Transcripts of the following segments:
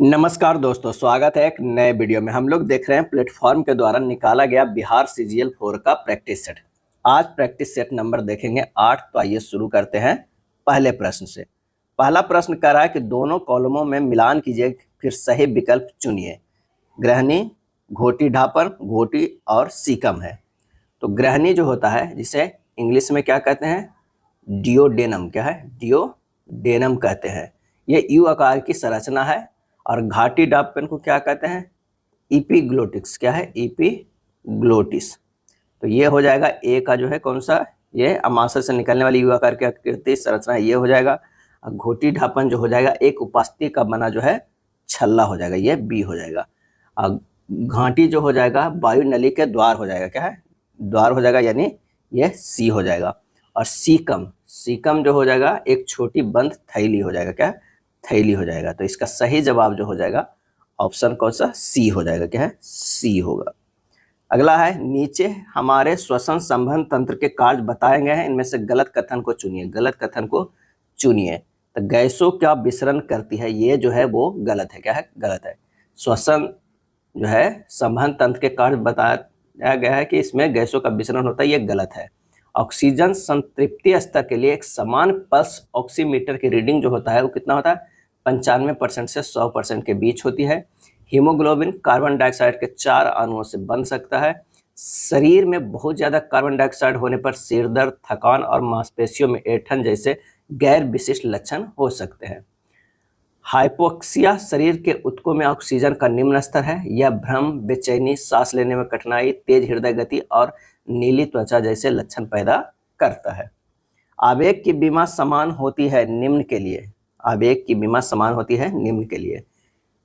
नमस्कार दोस्तों, स्वागत है एक नए वीडियो में। हम लोग देख रहे हैं प्लेटफॉर्म के द्वारा निकाला गया बिहार सीजीएल 4 का प्रैक्टिस सेट। आज प्रैक्टिस सेट नंबर देखेंगे 8। तो आइए शुरू करते हैं पहले प्रश्न से। पहला प्रश्न कह रहा है कि दोनों कॉलमों में मिलान कीजिए, फिर सही विकल्प चुनिए। ग्रहणी, घोटी ढापन, घोटी और सीकम है। तो ग्रहणी जो होता है, जिसे इंग्लिश में क्या कहते हैं, डियोडेनम। क्या है? डियोडेनम कहते हैं। ये यू आकार की संरचना है। और घाटी डापन को क्या कहते हैं? इपीग्लोटिक्स। क्या है? इपीग्लोटिस। तो ये हो जाएगा ए का जो है कौन सा, ये अमाशय से निकलने वाली यू आकार की आकृति संरचना, ये हो जाएगा। और घोटी ढापन जो हो जाएगा एक उपस्थिति का बना जो है छल्ला हो जाएगा, ये बी हो जाएगा। और घाटी जो हो जाएगा वायु नली के द्वार हो जाएगा। क्या है? द्वार हो जाएगा, यानी ये सी हो जाएगा। और सीकम जो हो जाएगा एक छोटी बंद थैली हो जाएगा। क्या है? थैली हो जाएगा। तो इसका सही जवाब जो हो जाएगा ऑप्शन कौन सा, सी हो जाएगा। क्या है? सी होगा। अगला है, नीचे हमारे श्वसन संबंध तंत्र के कार्य बताए गए हैं, इनमें से गलत कथन को चुनिए। गलत कथन को चुनिए। तो गैसों क्या विसरण करती है, ये जो है वो गलत है। क्या है? गलत है। श्वसन जो है संबंध तंत्र के कार्य बताया गया है कि इसमें गैसों का विसरण होता है, ये गलत है। ऑक्सीजन संतृप्ति स्तर के लिए एक समान पल्स ऑक्सीमीटर की रीडिंग जो होता है वो कितना होता है? 95% से 100% के बीच होती है। हीमोग्लोबिन कार्बन डाइऑक्साइड के 4 अणुओं से बन सकता है। शरीर में बहुत ज़्यादा कार्बन डाइऑक्साइड होने पर सिर दर्द, थकान और मांसपेशियों में ऐंठन जैसे गैर विशिष्ट लक्षण हो सकते हैं। हाइपोक्सिया शरीर के ऊतकों में ऑक्सीजन का निम्न स्तर है। यह भ्रम, बेचैनी, सांस लेने में कठिनाई, तेज हृदय गति और नीली त्वचा जैसे लक्षण पैदा करता है। आवेग की बीमा समान होती है निम्न के लिए। आवेग की बीमा समान होती है निम्न के लिए।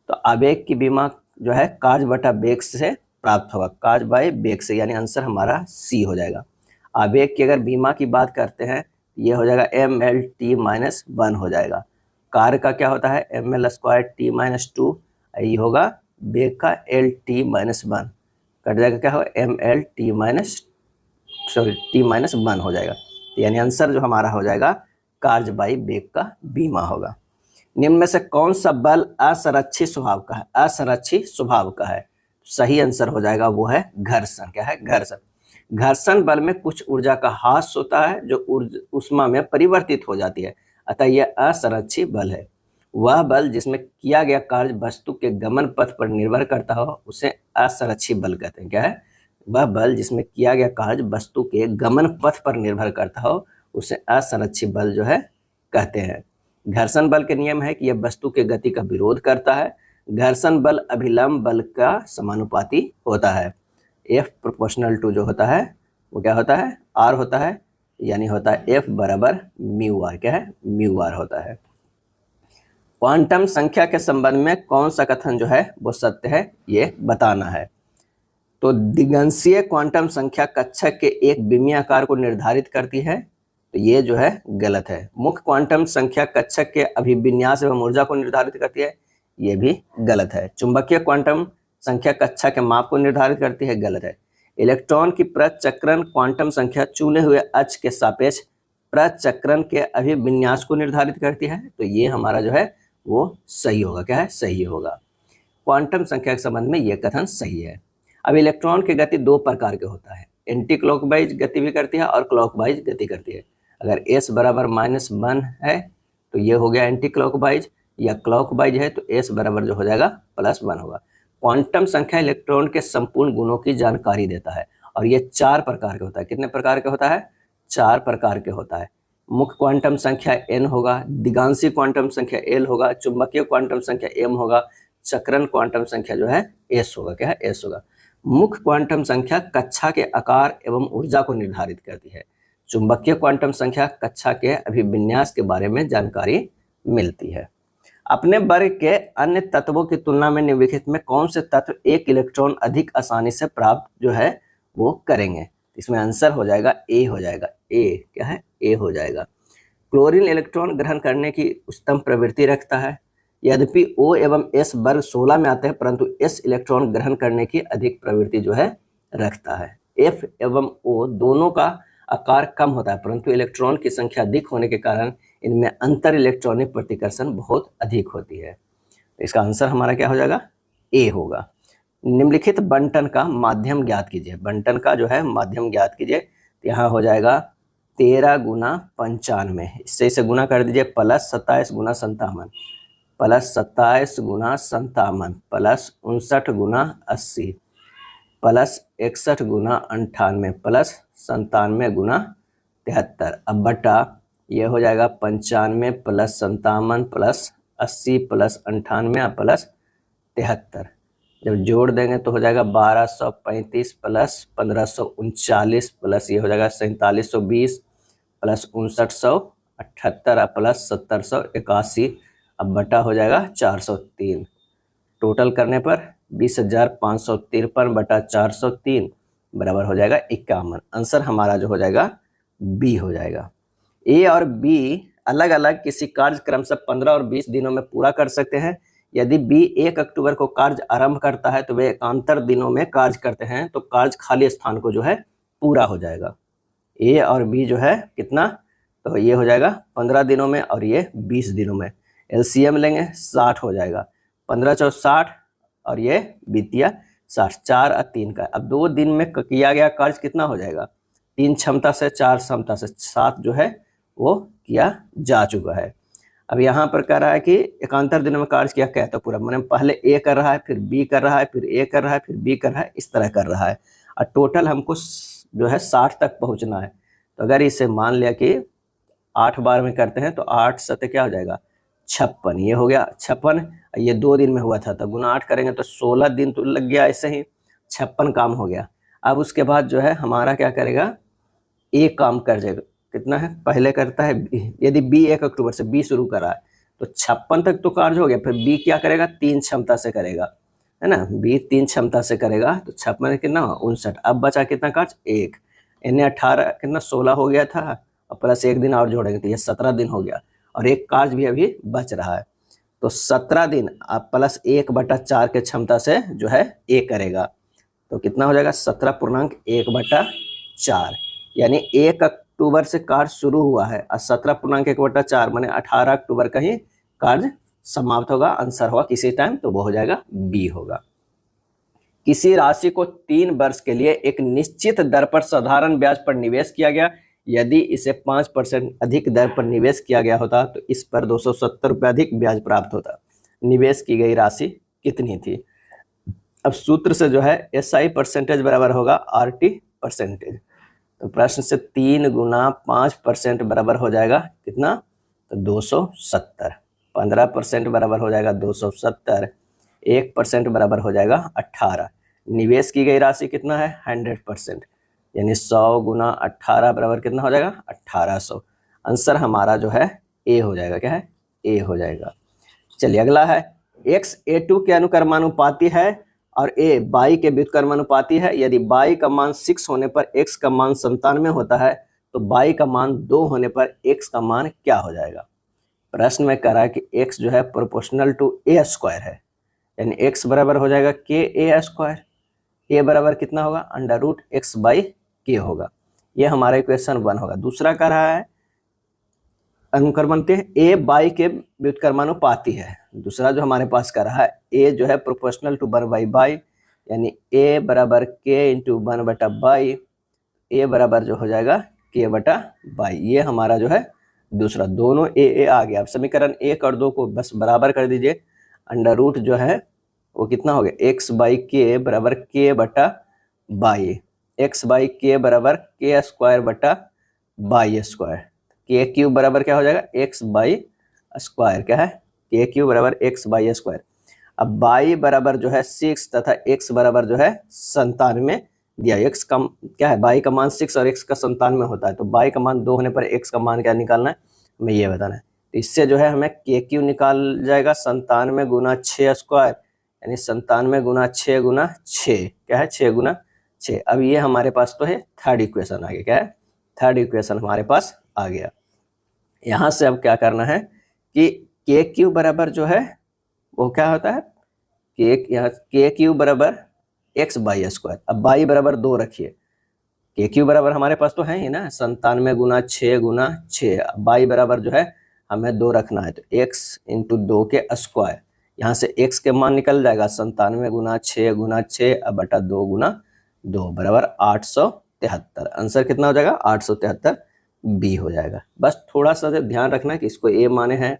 तो आवेग की बीमा जो है कार्य बटा वेग से प्राप्त होगा, कार्य बाय वेग से, यानी आंसर हमारा सी हो जाएगा। आवेग की अगर बीमा की बात करते हैं, ये हो जाएगा mL/t-1 हो जाएगा। कार्य का क्या होता है? mL²t-2। ये होगा वेग का L/t-1 कट जाएगा, क्या होगा? t-1 हो जाएगा। यानी आंसर जो हमारा हो जाएगा कार्य बाई वेग का बीमा होगा। निम्न में से कौन सा बल असंरक्षित स्वभाव का है? असंरक्षित स्वभाव का है। सही आंसर हो जाएगा वो है घर्षण। क्या है? घर्षण। घर्षण बल में कुछ ऊर्जा का ह्रास होता है जो ऊष्मा में परिवर्तित हो जाती है, अतः यह असंरक्षित बल है। वह बल जिसमें किया गया कार्य वस्तु के गमन पथ पर निर्भर करता हो उसे असंरक्षित बल कहते हैं। क्या है? वह बल जिसमें किया गया कार्य वस्तु के गमन पथ पर निर्भर करता हो उसे असंरक्षित बल जो है कहते हैं। घर्षण बल के नियम है कि यह वस्तु के गति का विरोध करता है। घर्षण बल अभिलंब बल का समानुपाती होता है। F∝to जो होता है वो क्या होता है? R होता है, यानी होता है F बराबर μr। क्या है? μr होता है। क्वांटम संख्या के संबंध में कौन सा कथन जो है वो सत्य है, ये बताना है। तो दिगंशीय क्वांटम संख्या कक्षक के एक विमीय आकार को निर्धारित करती है, तो ये जो है गलत है। मुख्य क्वांटम संख्या कक्षक के अभिविन्यास एवं ऊर्जा को निर्धारित करती है, ये भी गलत है। चुंबकीय क्वांटम संख्या कक्षा के माप को निर्धारित करती है, गलत है। इलेक्ट्रॉन की प्रचक्रण क्वांटम संख्या चुने हुए अक्ष के सापेक्ष प्रचक्रण के अभिविन्यास को निर्धारित करती है, तो ये हमारा जो है वो सही होगा। क्या है? सही होगा। क्वांटम संख्या के संबंध में ये कथन सही है। अब इलेक्ट्रॉन की गति 2 प्रकार के होता है, एंटी क्लॉकवाइज गति भी करती है और क्लॉकवाइज गति करती है। अगर s बराबर -1 है तो ये हो गया एंटी क्लॉकवाइज, या क्लॉकवाइज है तो s बराबर जो हो जाएगा +1 होगा। क्वांटम संख्या इलेक्ट्रॉन के संपूर्ण गुणों की जानकारी देता है और ये 4 प्रकार के होता है। कितने प्रकार के होता है? 4 प्रकार के होता है। मुख्य क्वांटम संख्या n होगा, दिगांशी क्वांटम संख्या l होगा, चुंबकीय क्वांटम संख्या m होगा, चक्रण क्वांटम संख्या जो है s होगा। क्या है? s होगा। मुख्य क्वांटम संख्या कक्षा के आकार एवं ऊर्जा को निर्धारित करती है। चुंबकीय क्वांटम संख्या कक्षा के अभिविन्यास के बारे में जानकारी मिलती है। अपने वर्ग के अन्य तत्वों की तुलना में निम्नलिखित में कौन से तत्व एक इलेक्ट्रॉन अधिक आसानी से प्राप्त जो है वो करेंगे? इसमें आंसर हो जाएगा ए हो जाएगा। ए क्या है? ए हो जाएगा। क्लोरीन इलेक्ट्रॉन ग्रहण करने की उच्चतम प्रवृत्ति रखता है। यद्यपि O एवं S वर्ग 16 में आते हैं, परंतु S इलेक्ट्रॉन ग्रहण करने की अधिक प्रवृत्ति जो है रखता है। F एवं O दोनों का आकार कम होता है, परंतु इलेक्ट्रॉन की संख्या अधिक होने के कारण इनमें अंतर इलेक्ट्रॉनिक प्रतिकर्षण बहुत अधिक होती है। तो इसका आंसर हमारा क्या हो जाएगा, ए होगा। निम्नलिखित बंटन का माध्यम ज्ञात कीजिए, बंटन का जो है माध्यम ज्ञात कीजिए। तो यहाँ हो जाएगा 13 गुना 95, इससे इसे गुना कर दीजिए, प्लस 27 गुना 57, प्लस 27 गुना 57, प्लस 59 गुना 80, प्लस 61 गुना 98, प्लस 97 गुना 73। अब बटा ये हो जाएगा 95 प्लस 57 प्लस 80 प्लस 98 प्लस 73। जब जोड़ देंगे तो हो जाएगा 1235 प्लस 1539 प्लस ये हो जाएगा 4720 प्लस 5978 प्लस 7081। अब बटा हो जाएगा 403। टोटल करने पर 20,553 बटा 403 बराबर हो जाएगा 51। आंसर हमारा जो हो जाएगा बी हो जाएगा। ए और बी अलग अलग किसी कार्यक्रम से 15 और 20 दिनों में पूरा कर सकते हैं। यदि बी 1 अक्टूबर को कार्य आरंभ करता है तो वे एकांतर दिनों में कार्य करते हैं, तो कार्य खाली स्थान को जो है पूरा हो जाएगा। ए और बी जो है कितना, तो ये हो जाएगा 15 दिनों में और ये 20 दिनों में। एलसीएम लेंगे 60 हो जाएगा, 15 चौ 60 और ये बीतिया 60, 4 और 3 का। अब 2 दिन में किया गया कार्य कितना हो जाएगा, 3 क्षमता से 4 क्षमता से 7 जो है वो किया जा चुका है। अब यहाँ पर कह रहा है कि एकांतर दिनों में कार्य किया क्या, तो पूरा मैंने पहले ए कर रहा है, फिर बी कर रहा है, फिर ए कर रहा है, फिर बी कर रहा है, इस तरह कर रहा है और टोटल हमको जो है 60 तक पहुँचना है। तो अगर इसे मान लिया कि 8 बार में करते हैं तो 8 सत्ते क्या हो जाएगा 56, ये हो गया 56। ये 2 दिन में हुआ था तो गुना 8 करेंगे तो 16 दिन तो लग गया, ऐसे ही 56 काम हो गया। अब उसके बाद जो है हमारा क्या करेगा, एक काम कर जाएगा, कितना है पहले करता है, यदि बी 1 अक्टूबर से बी शुरू करा है तो 56 तक तो कार्य हो गया, फिर बी क्या करेगा 3 क्षमता से करेगा, है ना, बी 3 क्षमता से करेगा तो 56 कितना 59। अब बचा कितना कार्य, 1, इन्हें 18 कितना 16 हो गया था और प्लस 1 दिन और जोड़ेंगे तो ये 17 दिन हो गया और एक कार्य भी अभी बच रहा है। तो 17 दिन आप प्लस 1/4 के क्षमता से जो है ए करेगा तो कितना हो जाएगा 17.1/4, यानी 1 अक्टूबर से कार्य शुरू हुआ है और 17.1/4 माने 18 अक्टूबर का ही कार्य समाप्त होगा। आंसर होगा किसी टाइम, तो वो हो जाएगा बी होगा। किसी राशि को 3 वर्ष के लिए एक निश्चित दर पर साधारण ब्याज पर निवेश किया गया, यदि इसे 5% अधिक दर पर निवेश किया गया होता तो इस पर 270 रुपये अधिक ब्याज प्राप्त होता। निवेश की गई राशि कितनी थी। अब सूत्र से जो है SI परसेंटेज बराबर होगा RT परसेंटेज। तो प्रश्न से 3 गुना 5% बराबर हो जाएगा कितना, तो 270। 15% बराबर हो जाएगा 270, 1% बराबर हो जाएगा 18। निवेश की गई राशि कितना है 100%, यानी 100 गुना 18 बराबर कितना हो जाएगा 1800। आंसर हमारा जो है ए हो जाएगा, क्या है ए हो जाएगा। चलिए अगला है, x A2 के अनुक्रमानुपाती है और a बाई के व्युत्क्रमानुपाती है। यदि बाई का मान 6 होने पर x का मान 97 होता है तो बाई का मान 2 होने पर x का मान क्या हो जाएगा। प्रश्न में कह रहा है कि x जो है प्रोपोर्शनल टू a² है, यानी x बराबर हो जाएगा KA²। a बराबर कितना होगा √x/k होगा। ये हमारा इक्वेशन 1 होगा। दूसरा कह रहा है अनुक्रमणित a बाई के व्युत्क्रमानुपाती है। दूसरा जो हमारे पास कर रहा है a जो है प्रोपोर्शनल टू 1/बाई, यानी a बराबर k इंटू 1/बाई, a बराबर जो हो जाएगा k/बाई। ये हमारा जो है दूसरा, दोनों a आ गया। अब समीकरण 1 और 2 को बस बराबर कर दीजिए। अंडर रूट जो है वो कितना हो गया x/k बराबर k/बाई, x/k बराबर k² k³ बराबर क्या हो जाएगा x/² क्या है k³ बराबर x/²। अब बाई बराबर जो है 6 तथा x बराबर जो है 97 दिया। x का क्या है, बाई का मान 6 और x का 97 होता है, तो बाई का मान 2 होने पर x का मान क्या निकालना है, हमें ये बताना है। तो इससे जो है हमें k³ निकाल जाएगा 97 गुना 6², यानी 97 गुना 6 गुना 6 क्या है 6 गुना 6। अब ये हमारे पास तो है थर्ड इक्वेशन आ गया, क्या है थर्ड इक्वेशन हमारे पास आ गया। यहाँ से अब क्या करना है कि k³ बराबर जो है वो क्या होता है यहाँ k³ बराबर x/² अब बाई बराबर 2 रखिए, k³ बराबर हमारे पास तो है ही ना 97 गुना 6 गुना 6, बाई बराबर जो है हमें 2 रखना है, तो x इंटू 2 के स्क्वायर, यहाँ से x के मान निकल जाएगा 97 गुना 6 गुना 6 अब बटा 2 गुना 2 बराबर 873। आंसर कितना हो जाएगा 873 बी हो जाएगा। बस थोड़ा सा ध्यान रखना कि इसको a माने हैं,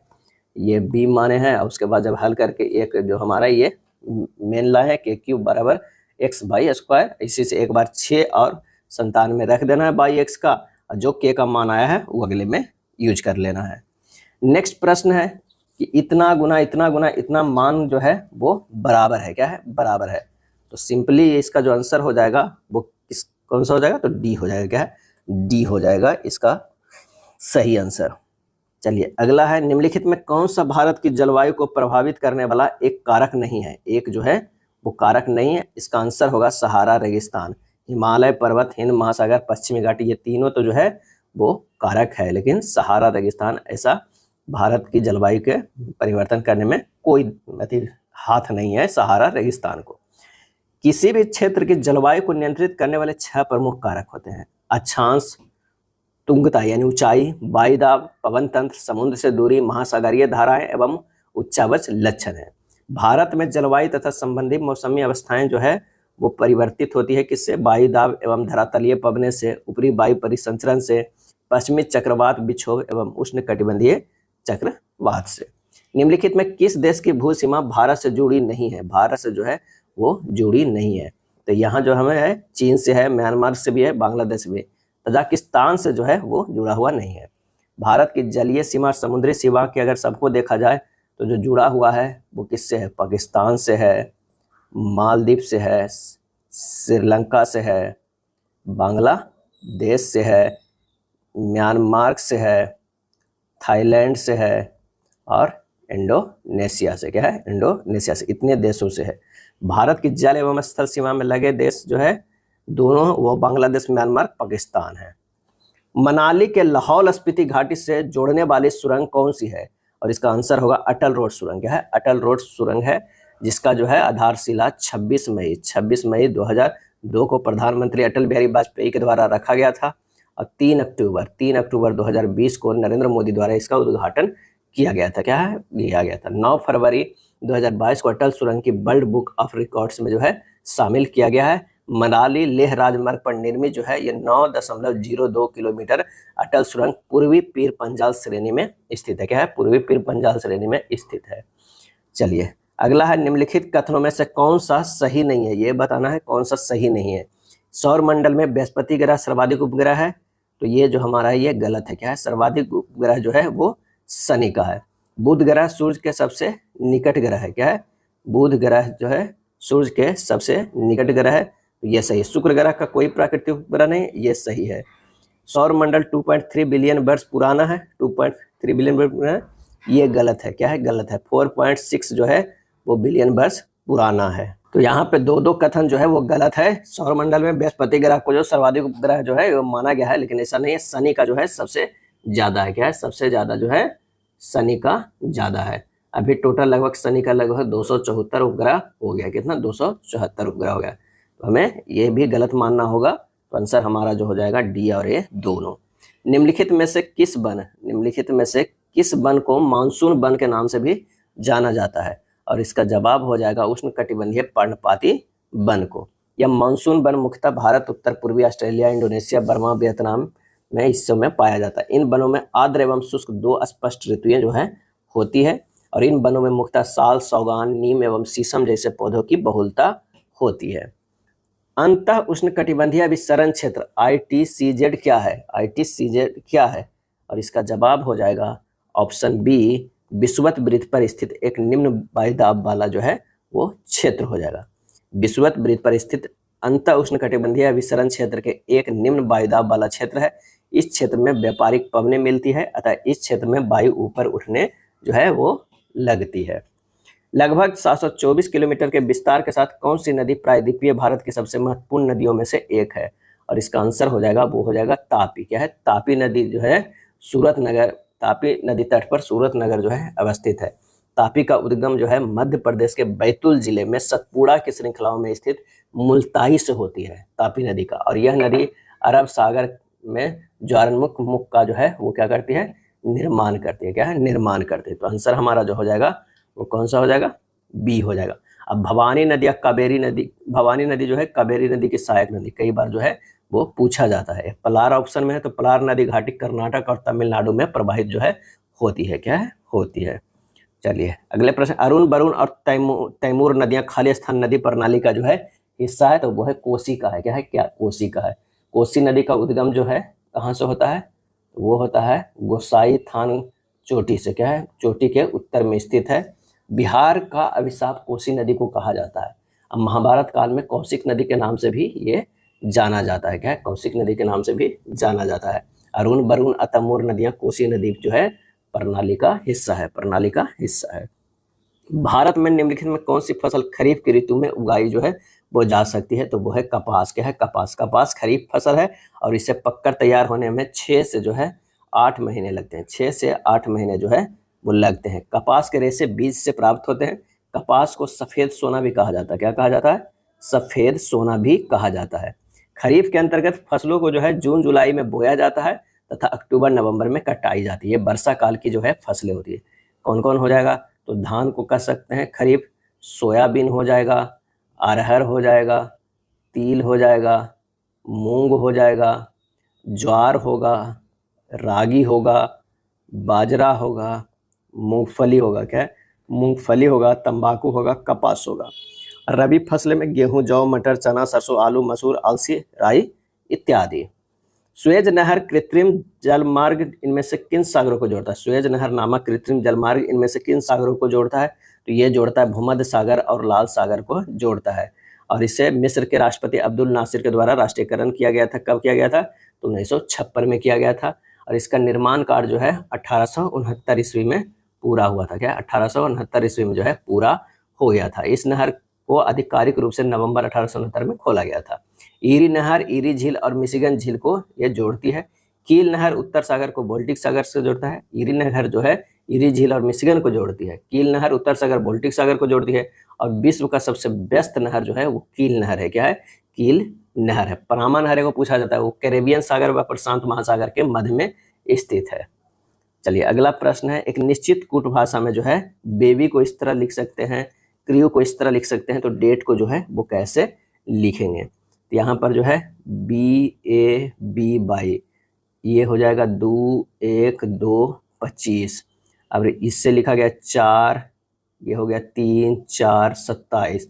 ये b माने हैं, और उसके बाद जब हल करके एक जो हमारा ये मेन ला है k क्यूब बराबर x बाई स्क्वायर, इसी से एक बार 6 और 97 में रख देना है बाई x का, और जो k का मान आया है वो अगले में यूज कर लेना है। नेक्स्ट प्रश्न है कि इतना गुना इतना गुना इतना मान जो है वो बराबर है, क्या है बराबर है। तो सिंपली इसका जो आंसर हो जाएगा वो कौन सा हो जाएगा, तो डी हो जाएगा, क्या है डी हो जाएगा इसका सही आंसर। चलिए अगला है, निम्नलिखित में कौन सा भारत की जलवायु को प्रभावित करने वाला एक कारक नहीं है, एक जो है वो कारक नहीं है। इसका आंसर होगा सहारा रेगिस्तान। हिमालय पर्वत, हिंद महासागर, पश्चिमी घाटी, ये तीनों तो जो है वो कारक है, लेकिन सहारा रेगिस्तान ऐसा भारत की जलवायु के परिवर्तन करने में कोई हाथ नहीं है सहारा रेगिस्तान को। किसी भी क्षेत्र की जलवायु को नियंत्रित करने वाले 6 प्रमुख कारक होते हैं। अक्षांश, तुंगता यानी ऊंचाई, वायुदाब, पवन तंत्र, समुद्र से दूरी, महासागरीय धाराएं एवं उच्चावच लक्षण है। भारत में जलवायु तथा संबंधित मौसमी अवस्थाएं जो है वो परिवर्तित होती है किससे, वायुदाब एवं धरातलीय पवने से, ऊपरी वायु परिसंचरण से, पश्चिमी चक्रवात विक्षोभ एवं उष्ण कटिबंधीय चक्रवात से। निम्नलिखित में किस देश की भू सीमा भारत से जुड़ी नहीं है, भारत से जो है वो जुड़ी नहीं है। तो यहाँ जो हमें है चीन से है, म्यांमार से भी है, बांग्लादेश भी, तजाकिस्तान से जो है वो जुड़ा हुआ नहीं है। भारत की जलीय सीमा, समुद्री सीमा की अगर सबको देखा जाए तो जो जुड़ा हुआ है वो किससे है, पाकिस्तान से है, मालदीव से है, श्रीलंका से है, बांग्लादेश से है, म्यांमार से है, थाईलैंड से है और इंडोनेशिया से, क्या है इंडोनेशिया से, इतने देशों से है। भारत की जल एवं स्थल सीमा में लगे देश जो है दोनों वो बांग्लादेश, म्यांमार, पाकिस्तान है। मनाली के लाहौल स्पीति घाटी से जोड़ने वाली सुरंग कौन सी है, और इसका आंसर होगा अटल रोड सुरंग। क्या है अटल रोड सुरंग है, जिसका जो है आधारशिला 26 मई 2002 को प्रधानमंत्री अटल बिहारी वाजपेयी के द्वारा रखा गया था, और 3 अक्टूबर 2020 को नरेंद्र मोदी द्वारा इसका उद्घाटन किया गया था, क्या है किया गया था। 9 फरवरी 2022 को अटल सुरंग की वर्ल्ड बुक ऑफ रिकॉर्ड्स में जो है शामिल किया गया है। मनाली लेह राजमार्ग पर निर्मित जो है ये 9.02 किलोमीटर अटल सुरंग पूर्वी पीर पंजाल श्रेणी में स्थित है, क्या है पूर्वी पीर पंजाल श्रेणी में स्थित है। चलिए अगला है, निम्नलिखित कथनों में से कौन सा सही नहीं है, ये बताना है कौन सा सही नहीं है। सौर मंडल में बृहस्पति ग्रह सर्वाधिक उपग्रह है, तो ये जो हमारा है ये गलत है, क्या है सर्वाधिक उपग्रह जो है वो शनि का है। बुध ग्रह सूर्य के सबसे निकट ग्रह है, क्या है बुध ग्रह जो है सूर्य के सबसे निकट ग्रह है, तो ये सही है। शुक्र ग्रह का कोई प्राकृतिक उपग्रह नहीं, ये सही है। सौर मंडल 2.3 बिलियन वर्ष पुराना है, 2.3 बिलियन वर्ष पुराना है, ये गलत है, क्या है गलत है। 4.6 जो है वो बिलियन वर्ष पुराना है। तो यहाँ पे दो कथन जो है वो गलत है। सौर मंडल में बृहस्पति ग्रह को जो सर्वाधिक उपग्रह जो है वो माना गया है, लेकिन ऐसा नहीं है। शनि का जो है सबसे ज्यादा है, क्या है सबसे ज्यादा जो है शनि का ज्यादा है। अभी टोटल लगभग शनि का लगभग 274 उपग्रह हो गया, कितना 274 उपग्रह हो गया। तो हमें ये भी गलत मानना होगा, तो आंसर हमारा जो हो जाएगा डी और ए दोनों। निम्नलिखित में से किस वन को मानसून वन के नाम से भी जाना जाता है, और इसका जवाब हो जाएगा उष्ण कटिबंधीय पर्णपाती वन को। यह मानसून वन मुख्यतः भारत, उत्तर पूर्वी ऑस्ट्रेलिया, इंडोनेशिया, बर्मा, वियतनाम में इस समय पाया जाता है। इन वनों में आर्द्र एवं शुष्क 2 स्पष्ट ऋतुएं जो है होती है, और इन वनों में मुख्यतः साल, सौगान, नीम एवं शीशम जैसे पौधों की बहुलता होती है। अंतः उष्ण कटिबंधीय अभिसरण क्षेत्र ITCZ क्या है, ITCZ क्या है, और इसका जवाब हो जाएगा ऑप्शन बी, विषुवत वृत्त पर स्थित एक निम्न वायुदाब वाला जो है वो क्षेत्र हो जाएगा। विषुवत वृत्त पर स्थित अंतः उष्ण कटिबंधीय अभिसरण क्षेत्र के एक निम्न वायुदाब वाला क्षेत्र है। इस क्षेत्र में व्यापारिक पवनें मिलती है, अतः इस क्षेत्र में वायु ऊपर उठने जो है वो लगती है। लगभग 724 किलोमीटर के विस्तार के साथ कौन सी नदी प्रायद्वीपीय भारत की सबसे महत्वपूर्ण नदियों में से एक है, और इसका आंसर हो जाएगा वो हो जाएगा तापी। क्या है तापी नदी जो है सूरत नगर, तापी नदी तट पर सूरत नगर जो है अवस्थित है। तापी का उद्गम जो है मध्य प्रदेश के बैतूल जिले में सतपुड़ा की श्रृंखलाओं में स्थित मुल्ताई से होती है तापी नदी का, और यह नदी अरब सागर में ज्वारमुख मुख का जो है वो क्या करती है निर्माण करती है, क्या है निर्माण करती है। तो आंसर हमारा जो हो जाएगा वो कौन सा हो जाएगा बी हो जाएगा। अब भवानी नदी या कावेरी नदी, भवानी नदी जो है कावेरी नदी की सहायक नदी, कई बार जो है वो पूछा जाता है। पलार ऑप्शन में है तो पलार नदी घाटी कर्नाटक और तमिलनाडु में प्रवाहित जो है होती है, क्या है, होती है। चलिए अगले प्रश्न, अरुण वरुण और तैमूर नदियां खाली स्थान नदी प्रणाली का जो है हिस्सा है, तो वो है कोसी का है, क्या है, क्या कोसी का है। कोसी नदी का उद्गम जो है कहाँ से होता है, वो होता है गोसाई थान चोटी से, क्या है, चोटी के उत्तर में स्थित है। बिहार का अभिशाप कोसी नदी को कहा जाता है। अब महाभारत काल में कौशिक नदी के नाम से भी ये जाना जाता है, क्या है, कौशिक नदी के नाम से भी जाना जाता है। अरुण वरुण तैमूर नदियां कोसी नदी जो है प्रणाली का हिस्सा है, प्रणाली का हिस्सा है। भारत में निम्नलिखित में कौन सी फसल खरीफ की ऋतु में उगाई जो है वो जा सकती है, तो वो है कपास, क्या है, कपास। कपास खरीफ फसल है और इसे पककर तैयार होने में 6 से जो है 8 महीने लगते हैं, 6 से 8 महीने जो है वो लगते हैं। कपास के रेशे बीज से प्राप्त होते हैं। कपास को सफेद सोना भी कहा जाता है, क्या कहा जाता है, सफेद सोना भी कहा जाता है। खरीफ के अंतर्गत फसलों को जो है जून जुलाई में बोया जाता है तथा अक्टूबर नवंबर में कटाई जाती है। वर्षा काल की जो है फसलें होती है। कौन कौन हो जाएगा, तो धान को कह सकते हैं खरीफ, सोयाबीन हो जाएगा, अरहर हो जाएगा, तिल हो जाएगा, मूंग हो जाएगा, ज्वार होगा, रागी होगा, बाजरा होगा, मूंगफली होगा, क्या है, मूंगफली होगा, तंबाकू होगा, कपास होगा। रबी फसलें में गेहूं, जौ, मटर, चना, सरसों, आलू, मसूर, अलसी, राई इत्यादि। सुएज नहर कृत्रिम जलमार्ग इनमें से किन सागरों को जोड़ता है, सुएज नहर नामक कृत्रिम जलमार्ग इनमें से किन सागरों को जोड़ता है, तो ये जोड़ता है भूमध्य सागर और लाल सागर को जोड़ता है। और इसे मिस्र के राष्ट्रपति अब्दुल नासिर के द्वारा राष्ट्रीयकरण किया गया था। कब किया गया था, तो 1956 में किया गया था। और इसका निर्माण कार्य जो है 1869 ईस्वी में पूरा हुआ था, क्या 1869 ईस्वी में जो है पूरा हो गया था। इस नहर को आधिकारिक रूप से नवंबर 1869 में खोला गया था। ईरी नहर ईरी झील और मिशिगन झील को यह जोड़ती है। कील नहर उत्तर सागर को बाल्टिक सागर से जोड़ता है। ईरी नहर जो है ईरी झील और मिशिगन को जोड़ती है। कील नहर उत्तर सागर बाल्टिक सागर को जोड़ती है। और विश्व का सबसे व्यस्त नहर जो है वो कील नहर है, क्या है, कील नहर है। पनामा नहर को पूछा जाता है, वो कैरेबियन सागर व प्रशांत महासागर के मध्य में स्थित है। चलिए अगला प्रश्न है, एक निश्चित कूट भाषा में जो है बेबी को इस तरह लिख सकते हैं, क्रियो को इस तरह लिख सकते हैं, तो डेट को जो है वो कैसे लिखेंगे, तो यहाँ पर जो है BAB22 ये हो जाएगा 2 1 2 25। अब इससे लिखा गया 4, ये हो गया 3 4 27।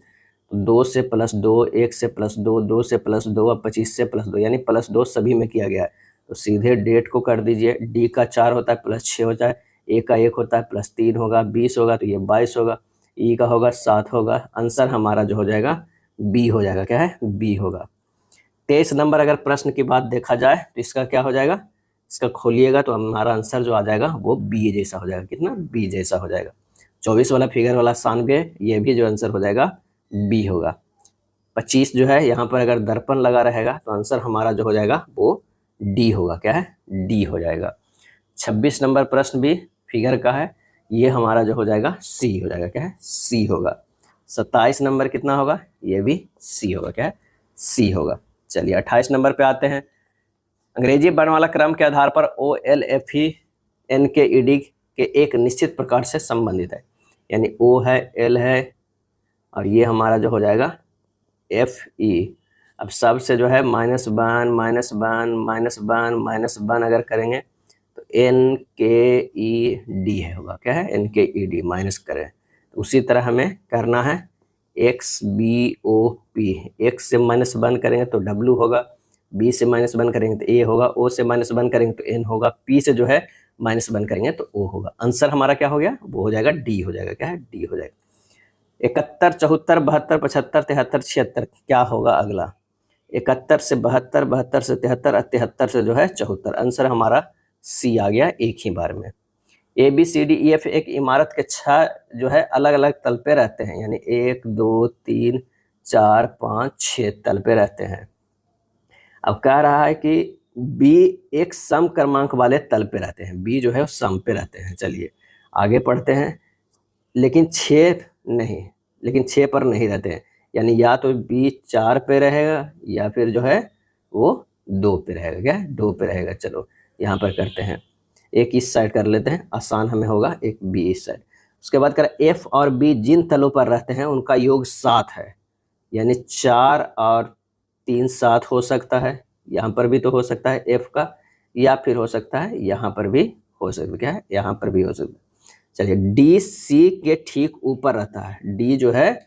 2 से +2, 1 से +2, 2 से +2 और 25 से +2, यानी +2 सभी में किया गया है। तो सीधे डेट को कर दीजिए। डी का 4 होता है, +6 होता है, ए का 1 होता है, +3 होगा, 20 होगा, तो ये 22 होगा, ई का होगा 7 होगा। आंसर हमारा जो हो जाएगा बी हो जाएगा, क्या है, बी होगा। 23 नंबर अगर प्रश्न की बात देखा जाए तो इसका क्या हो जाएगा, इसका खोलिएगा तो हमारा आंसर जो आ जाएगा वो बी जैसा हो जाएगा, कितना, बी जैसा हो जाएगा। 24 वाला फिगर वाला 97, ये भी जो आंसर हो जाएगा बी होगा। 25 जो है यहाँ पर अगर दर्पण लगा रहेगा तो आंसर हमारा जो हो जाएगा वो डी होगा, क्या है, डी हो जाएगा। 26 नंबर प्रश्न भी फिगर का है, ये हमारा जो हो जाएगा सी हो जाएगा, क्या है, सी होगा। 27 नंबर कितना होगा, ये भी सी होगा, क्या है, सी होगा। चलिए 28 नंबर पे आते हैं। अंग्रेजी वर्णमाला क्रम के आधार पर OLFE NKED के एक निश्चित प्रकार से संबंधित है, यानी O है, L है और ये हमारा जो हो जाएगा FE। अब सब से जो है -1 -1 अगर करेंगे तो NKED है होगा, क्या है, NKED माइनस करें। तो उसी तरह हमें करना है XBOP, X से -1 करेंगे तो W होगा, B से -1 करेंगे तो A होगा, O से -1 करेंगे तो N होगा, P से जो है -1 करेंगे तो O होगा। आंसर हमारा क्या हो गया, वो हो जाएगा D हो जाएगा, क्या है, D हो जाएगा। 71 74 72 75 73 76 क्या होगा अगला, 71 से 72 72 से 73 और 73 से जो है 74। आंसर हमारा सी आ गया एक ही बार में। ABCDEF एक इमारत के 6 जो है अलग अलग तल पे रहते हैं, यानी 1 2 3 4 5 6 तल पे रहते हैं। अब कह रहा है कि B एक सम क्रमांक वाले तल पे रहते हैं, B जो है वो सम पे रहते हैं। चलिए आगे पढ़ते हैं, लेकिन 6 नहीं, लेकिन 6 पर नहीं रहते हैं, यानी या तो B 4 पे रहेगा या फिर जो है वो 2 पे रहेगा, क्या 2 पे रहेगा। चलो यहाँ पर करते हैं, एक इस साइड कर लेते हैं, आसान हमें होगा, एक B इस साइड। उसके बाद करें एफ और बी जिन तलों पर रहते हैं उनका योग 7 है, यानी 4 और 3 7 हो सकता है, यहाँ पर भी तो हो सकता है एफ का, या फिर हो सकता है यहाँ पर भी हो सकता है, क्या है यहाँ पर भी हो सकता है। चलिए डी सी के ठीक ऊपर रहता है, डी जो है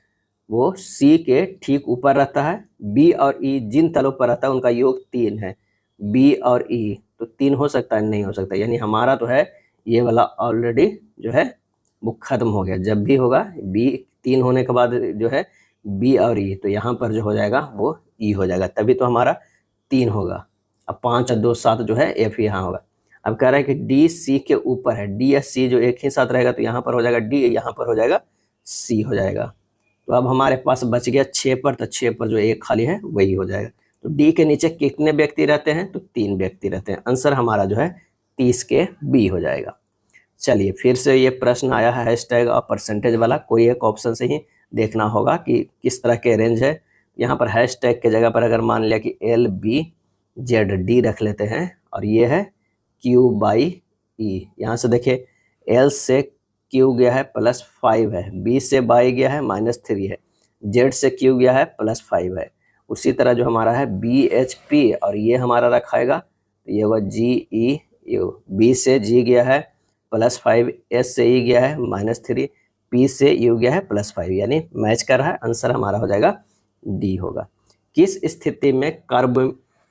वो सी के ठीक ऊपर रहता है। बी और ई जिन तलों पर रहता है उनका योग 3 है, बी और ई तो 3 हो सकता है, नहीं हो सकता, यानी हमारा तो है ये वाला ऑलरेडी जो है वो खत्म हो गया। जब भी होगा बी 3 होने के बाद जो है बी और ई, तो यहाँ पर जो हो जाएगा वो ई हो जाएगा, तभी तो हमारा 3 होगा। अब 5 और 2 7 जो है एफ यहाँ होगा। अब कह रहा है कि डी सी के ऊपर है, डी या सी जो एक ही साथ रहेगा तो यहाँ पर हो जाएगा डी, यहाँ पर हो जाएगा सी हो जाएगा। तो अब हमारे पास बच गया 6 पर, तो 6 पर जो एक खाली है वही हो जाएगा। तो डी के नीचे कितने व्यक्ति रहते हैं, तो 3 व्यक्ति रहते हैं। आंसर हमारा जो है 30 के बी हो जाएगा। चलिए फिर से ये प्रश्न आया है हैशटैग और परसेंटेज वाला, कोई एक ऑप्शन से ही देखना होगा कि किस तरह के रेंज है। यहाँ पर हैशटैग के जगह पर अगर मान लिया कि एल बी जेड डी रख लेते हैं, और ये है क्यू बाई ई। यहाँ से देखिए एल से क्यू गया है +5 है, बी से बाई गया है -3 है, जेड से क्यू गया है +5 है। उसी तरह जो हमारा है बी एच पी, और ये हमारा रखाएगा तो ये होगा जी ई यू। बी से जी गया है +5, एस से ई गया है -3, पी से यू गया है +5, यानी मैच कर रहा है। आंसर हमारा हो जाएगा डी होगा। किस स्थिति में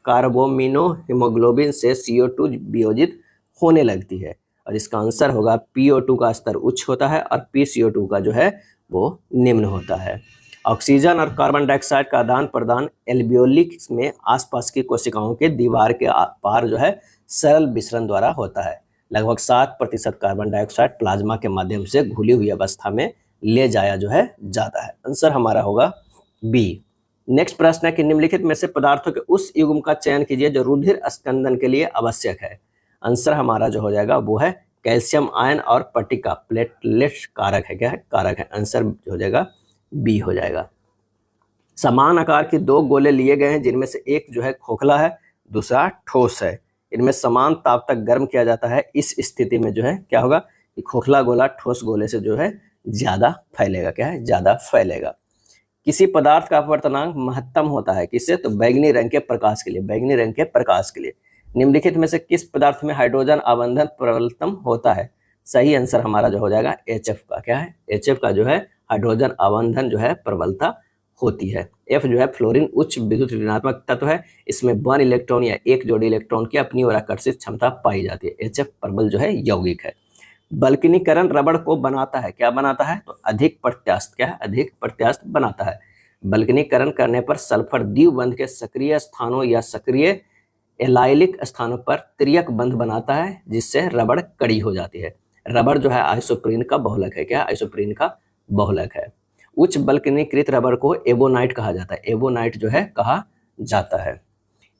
कार्बोमिनो हीमोग्लोबिन से CO2 वियोजित होने लगती है, और इसका आंसर होगा PO2 का स्तर उच्च होता है और PCO2 का जो है वो निम्न होता है। ऑक्सीजन और कार्बन डाइऑक्साइड का आदान प्रदान एल्वियोली में आसपास की कोशिकाओं के दीवार के पार जो है सरल विसरण द्वारा होता है। लगभग 7% कार्बन डाइऑक्साइड प्लाज्मा के माध्यम से घुली हुई अवस्था में ले जाया जो है जाता है। आंसर हमारा होगा बी। नेक्स्ट प्रश्न है कि निम्नलिखित में से पदार्थों के उस युग्म का चयन कीजिए जो रुधिर स्कंदन के लिए आवश्यक है। आंसर हमारा जो हो जाएगा वो है कैल्शियम आयन और पट्टिका, प्लेटलेट कारक है, क्या है कारक है। आंसर जो हो जाएगा बी हो जाएगा। समान आकार के 2 गोले लिए गए हैं जिनमें से एक जो है खोखला है, दूसरा ठोस है। इनमें समान ताप तक गर्म किया जाता है। इस स्थिति में जो है क्या होगा कि खोखला गोला ठोस गोले से जो है ज्यादा फैलेगा, क्या है ज्यादा फैलेगा। किसी पदार्थ का अपवर्तनांक महत्तम होता है किससे, तो बैगनी रंग के प्रकाश के लिए, बैगनी रंग के प्रकाश के लिए। निम्नलिखित में से किस पदार्थ में हाइड्रोजन आवंधन प्रबलतम होता है। सही आंसर हमारा जो हो जाएगा HF का, क्या है HF का जो है हाइड्रोजन आवंधन जो है प्रबलता होती है। F जो है फ्लोरीन उच्च विद्युत ऋणात्मक तत्व है, इसमें 1 इलेक्ट्रॉन या एक जोड़ी इलेक्ट्रॉन की अपनी ओर आकर्षित क्षमता पाई जाती है। HF प्रबल जो है यौगिक है। बल्कनीकरण रबड़ को बनाता है, क्या बनाता है, तो अधिक प्रत्यास्थ, क्या है अधिक प्रत्यास्थ बनाता है। बल्कनीकरण करने पर सल्फर द्विबंध के सक्रिय स्थानों या सक्रिय एलाइलिक स्थानों पर त्रियक बंध बनाता है जिससे रबड़ कड़ी हो जाती है। रबड़ जो है आइसोप्रीन का बहुलक है, क्या आइसोप्रीन का बहुलक है। उच्च बल्कनीकृत रबड़ को एबोनाइट कहा जाता है, एबोनाइट जो है कहा जाता है।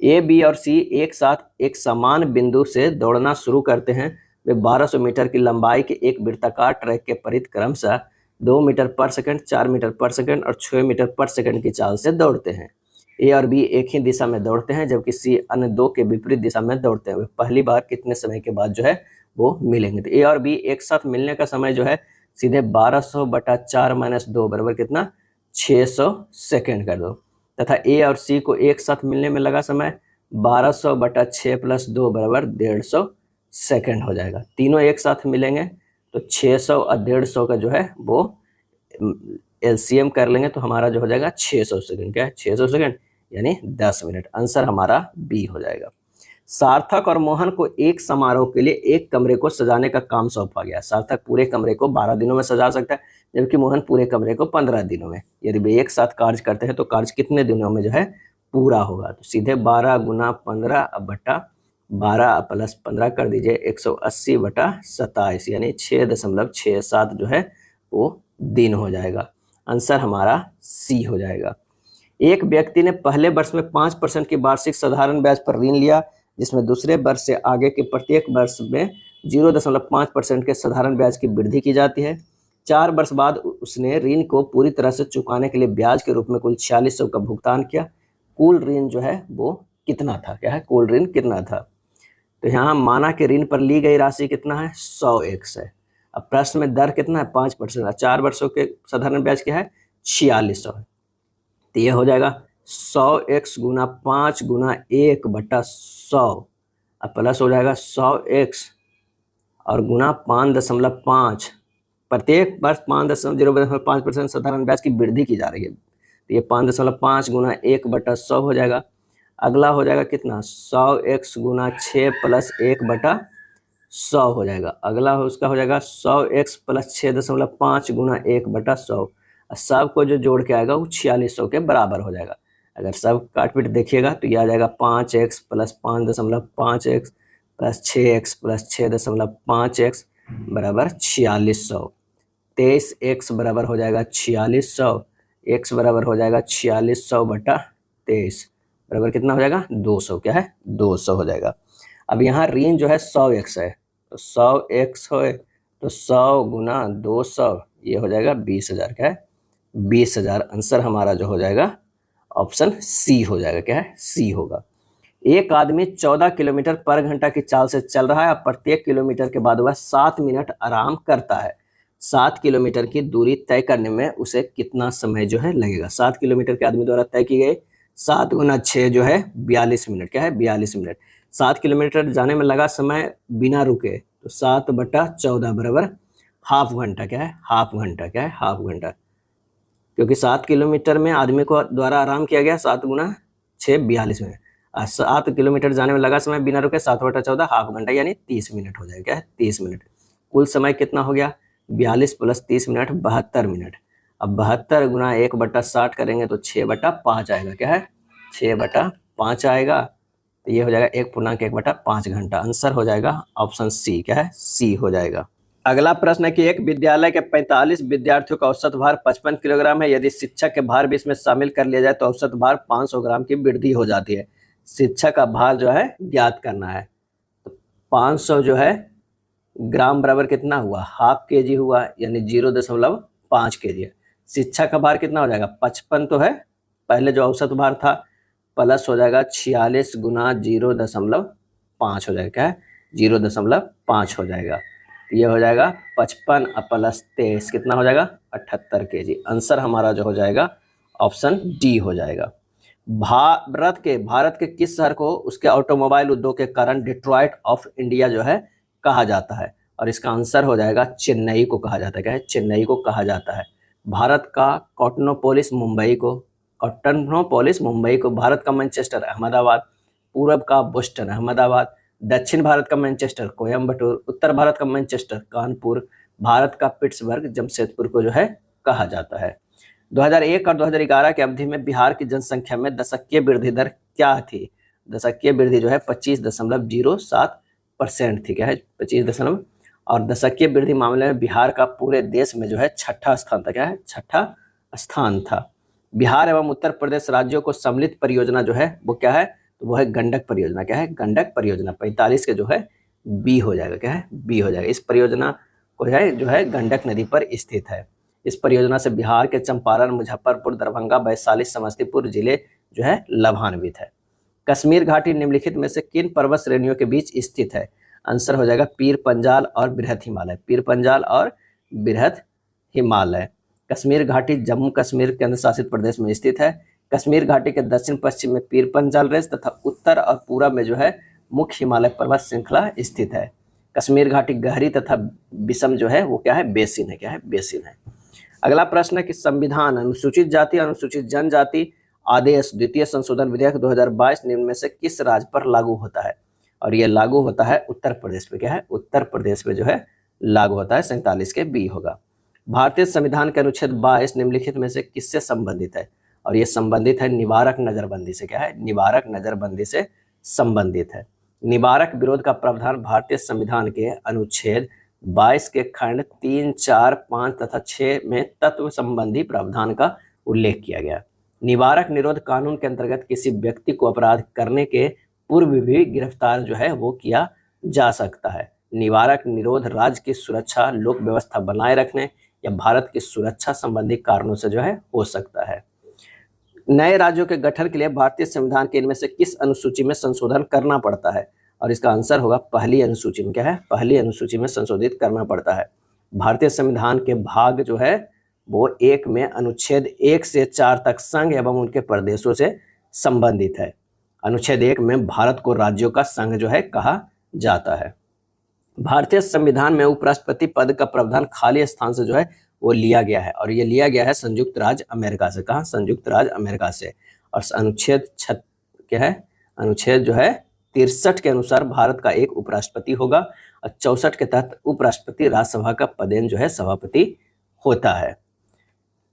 ए बी और सी एक साथ एक समान बिंदु से दौड़ना शुरू करते हैं। वे 1200 मीटर की लंबाई के एक वृत्ताकार ट्रैक के परिध क्रमशः 2 मीटर पर सेकंड, 4 मीटर पर सेकंड और 6 मीटर पर सेकंड की चाल से दौड़ते हैं। ए और बी एक ही दिशा में दौड़ते हैं जबकि सी अन्य 2 के विपरीत दिशा में दौड़ते हैं। वे पहली बार कितने समय के बाद जो है वो मिलेंगे, तो ए और बी एक साथ मिलने का समय जो है सीधे 1200/4 - 2 बराबर कितना 600 सेकेंड कर दो, तथा ए और सी को एक साथ मिलने में लगा समय 1200/6 + 2 बराबर 150 सेकेंड हो जाएगा। तीनों एक साथ मिलेंगे तो 600 और 150 का जो है वो एलसीएम कर लेंगे तो हमारा जो हो जाएगा 600 सेकेंड, क्या है 600 सेकेंड यानी 10 मिनट। आंसर हमारा बी हो जाएगा। सार्थक और मोहन को एक समारोह के लिए एक कमरे को सजाने का काम सौंपा गया। सार्थक पूरे कमरे को 12 दिनों में सजा सकता है जबकि मोहन पूरे कमरे को 15 दिनों में। यदि वे एक साथ कार्य करते हैं तो कार्य कितने दिनों में जो है पूरा होगा, तो सीधे 12 × 15 बटा 12 + 15 कर दीजिए 180/27 यानी 6.67 जो है वो दिन हो जाएगा। आंसर हमारा सी हो जाएगा। एक व्यक्ति ने पहले वर्ष में 5% की वार्षिक साधारण ब्याज पर ऋण लिया जिसमें दूसरे वर्ष से आगे के प्रत्येक वर्ष में 0.5% के साधारण ब्याज की वृद्धि की जाती है। 4 वर्ष बाद उसने ऋण को पूरी तरह से चुकाने के लिए ब्याज के रूप में कुल 4600 का भुगतान किया। कुल ऋण जो है वो कितना था, क्या है कुल ऋण कितना था, तो यहाँ माना कि ऋण पर ली गई राशि कितना है 100x है। अब प्रश्न में दर कितना है 5%, 4 वर्षों के साधारण ब्याज क्या है 4600 है। तो ये हो जाएगा 100x गुना 5 गुना 1/100, अब प्लस हो जाएगा 100x और गुना 5.5, प्रत्येक वर्ष 5.05% साधारण ब्याज की वृद्धि की जा रही है। तो ये 5.5 गुना 1/100 हो जाएगा। अगला हो जाएगा कितना 100x गुना 6 प्लस 1/100 हो जाएगा। अगला उसका हो जाएगा 100x प्लस 6.5 गुना 1/100। सब को जो जोड़ के आएगा वो 4600 के बराबर हो जाएगा। अगर सब काट पीट देखिएगा तो ये आ जाएगा 5x plus 5.5x plus 6x plus 6.5x बराबर 4600। 23x बराबर हो जाएगा 4600, x बराबर हो जाएगा 4600/23 बराबर कितना हो जाएगा 200, क्या है 200 हो जाएगा। अब यहाँ ऋण जो है 100x है, तो 100x हो तो 100 गुना 200 ये हो जाएगा 20,000, क्या है 20,000। आंसर हमारा जो हो जाएगा ऑप्शन सी हो जाएगा, क्या है सी होगा। एक आदमी 14 किलोमीटर पर घंटा की चाल से चल रहा है और प्रत्येक किलोमीटर के बाद वह 7 मिनट आराम करता है। 7 किलोमीटर की दूरी तय करने में उसे कितना समय जो है लगेगा। 7 किलोमीटर के आदमी द्वारा तय की गई 7 गुना 6 जो है 42 मिनट, क्या है 42 मिनट। 7 किलोमीटर जाने में लगा समय बिना रुके तो 7/14 बराबर हाफ घंटा, क्या है हाफ घंटा, क्या है हाफ घंटा, क्योंकि 7 किलोमीटर में आदमी को द्वारा आराम किया गया 7 गुना 6 42 मिनट। 7 किलोमीटर जाने में लगा समय बिना रुके 7/14 हाफ घंटा यानी 30 मिनट हो जाएगा, क्या है 30 मिनट। कुल समय कितना हो गया 42 प्लस 30 मिनट 72 मिनट। अब 72 गुना 1/60 करेंगे तो 6/5 आएगा, क्या है 6/5 आएगा। तो ये हो जाएगा 1.1/5 घंटा। आंसर हो जाएगा ऑप्शन सी, क्या है सी हो जाएगा। अगला प्रश्न है कि एक विद्यालय के 45 विद्यार्थियों का औसत भार 55 किलोग्राम है। यदि शिक्षक के भार भी इसमें शामिल कर लिया जाए तो औसत भार 500 ग्राम की वृद्धि हो जाती है। शिक्षक का भार जो है ज्ञात करना है। तो 500 जो है ग्राम बराबर कितना हुआ हाफ केजी हुआ, यानी 0.5 केजी है। शिक्षक का भार कितना हो जाएगा 55 तो है पहले जो औसत भार था, प्लस हो जाएगा 46 गुना 0.5 हो जाएगा, क्या है 0.5 हो जाएगा। ये हो जाएगा 55 प्लस 23 कितना हो जाएगा 78 केजी। आंसर हमारा जो हो जाएगा ऑप्शन डी हो जाएगा। भारत के किस शहर को उसके ऑटोमोबाइल उद्योग के कारण डिट्रॉइट ऑफ इंडिया जो है कहा जाता है, और इसका आंसर हो जाएगा चेन्नई को कहा जाता है, क्या है चेन्नई को कहा जाता है। भारत का कॉटनोपोलिस मुंबई को, भारत का मैनचेस्टर अहमदाबाद, पूर्व का बोस्टन अहमदाबाद, दक्षिण भारत का मैनचेस्टर कोयम्बटूर, उत्तर भारत का मैनचेस्टर कानपुर, भारत का पिट्सबर्ग जमशेदपुर को जो है कहा जाता है। 2001 और 2011 की अवधि में बिहार की जनसंख्या में दशकीय वृद्धि दर क्या थी। दशकीय वृद्धि जो है 25.07% थी, क्या है 25 और दशकीय वृद्धि मामले में बिहार का पूरे देश में जो है 6ठा स्थान था, क्या है 6ठा स्थान था। बिहार एवं उत्तर प्रदेश राज्यों को सम्मिलित परियोजना जो है वो क्या है, तो वो है गंडक परियोजना, क्या है गंडक परियोजना। 45 के जो है बी हो जाएगा, क्या है बी हो जाएगा। इस परियोजना को है जो है गंडक नदी पर स्थित है। इस परियोजना से बिहार के चंपारण, मुजफ्फरपुर, दरभंगा, वैशाली, समस्तीपुर जिले जो है लाभान्वित है। कश्मीर घाटी निम्नलिखित में से किन पर्वत श्रेणियों के बीच स्थित है। आंसर हो जाएगा पीर पंजाल और बृहत हिमालय, पीर पंजाल और बृहत हिमालय। कश्मीर घाटी जम्मू कश्मीर केंद्र शासित प्रदेश में स्थित है। कश्मीर घाटी के दक्षिण पश्चिम में पीर पंजाल रेंज तथा उत्तर और पूरब में जो है मुख्य हिमालय पर्वत श्रृंखला स्थित है। कश्मीर घाटी गहरी तथा विषम जो है वो क्या है बेसिन है, क्या है बेसिन है। अगला प्रश्न है कि संविधान अनुसूचित जाति और अनुसूचित जनजाति आदेश द्वितीय संशोधन विधेयक 2022 निम्न में से किस राज्य पर लागू होता है, और यह लागू होता है उत्तर प्रदेश पे, क्या है उत्तर प्रदेश पे जो है लागू होता है। 47 के बी होगा। भारतीय संविधान के अनुच्छेद 22 निम्नलिखित में से किससे संबंधित है, और यह संबंधित है निवारक नजरबंदी से, क्या है निवारक नजरबंदी से संबंधित है। निवारक विरोध का प्रावधान भारतीय संविधान के अनुच्छेद 22 के खंड 3, 4, 5 तथा 6 में तत्व संबंधी प्रावधान का उल्लेख किया गया। निवारक निरोध कानून के अंतर्गत किसी व्यक्ति को अपराध करने के पूर्व भी गिरफ्तार जो है वो किया जा सकता है। निवारक निरोध राज्य की सुरक्षा, लोक व्यवस्था बनाए रखने या भारत की सुरक्षा संबंधी कारणों से जो है हो सकता है। नए राज्यों के गठन के लिए भारतीय संविधान के इनमें से किस अनुसूची में संशोधन करना पड़ता है, और इसका आंसर होगा पहली अनुसूची में, क्या है पहली अनुसूची में संशोधित करना पड़ता है। भारतीय संविधान के भाग जो है वो 1 में अनुच्छेद 1 से 4 तक संघ एवं उनके प्रदेशों से संबंधित है। अनुच्छेद 1 में भारत को राज्यों का संघ जो है कहा जाता है। भारतीय संविधान में उपराष्ट्रपति पद का प्रावधान खाली स्थान से जो है वो लिया गया है, और ये लिया गया है संयुक्त राज्य अमेरिका से। कहा? संयुक्त राज्य अमेरिका से। और अनुच्छेद क्या है? अनुच्छेद जो है 63 के अनुसार भारत का एक उपराष्ट्रपति होगा, और 64 के तहत उपराष्ट्रपति राज्यसभा का पदेन जो है सभापति होता है।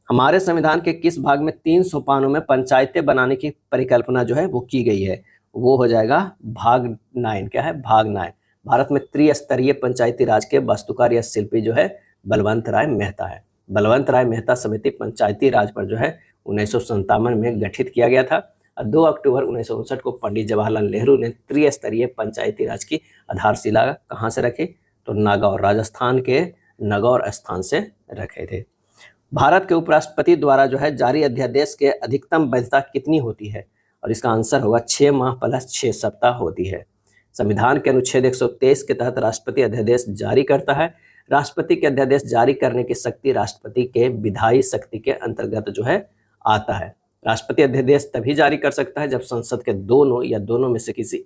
हमारे संविधान के किस भाग में 3 सोपानों में पंचायतें बनाने की परिकल्पना जो है वो की गई है? वो हो जाएगा भाग 9। क्या है? भाग 9। भारत में त्रिस्तरीय पंचायती राज के वास्तुकार या शिल्पी जो है बलवंत राय मेहता है। बलवंत राय मेहता समिति पंचायती राज पर जो है 1957 में गठित किया गया था, और 2 अक्टूबर 1959 को पंडित जवाहरलाल नेहरू ने त्रिस्तरीय पंचायती राज की आधारशिला कहाँ से रखी? तो नागौर, राजस्थान के नागौर स्थान से रखे थे। भारत के उपराष्ट्रपति द्वारा जो है जारी अध्यादेश के अधिकतम वैधता कितनी होती है? और इसका आंसर होगा 6 माह प्लस 6 सप्ताह होती है। संविधान के अनुच्छेद 123 के तहत राष्ट्रपति अध्यादेश जारी करता है। राष्ट्रपति के अध्यादेश जारी करने की शक्ति राष्ट्रपति के विधायी शक्ति के अंतर्गत जो है आता है। राष्ट्रपति अध्यादेश तभी जारी कर सकता है जब संसद के दोनों या दोनों में से किसी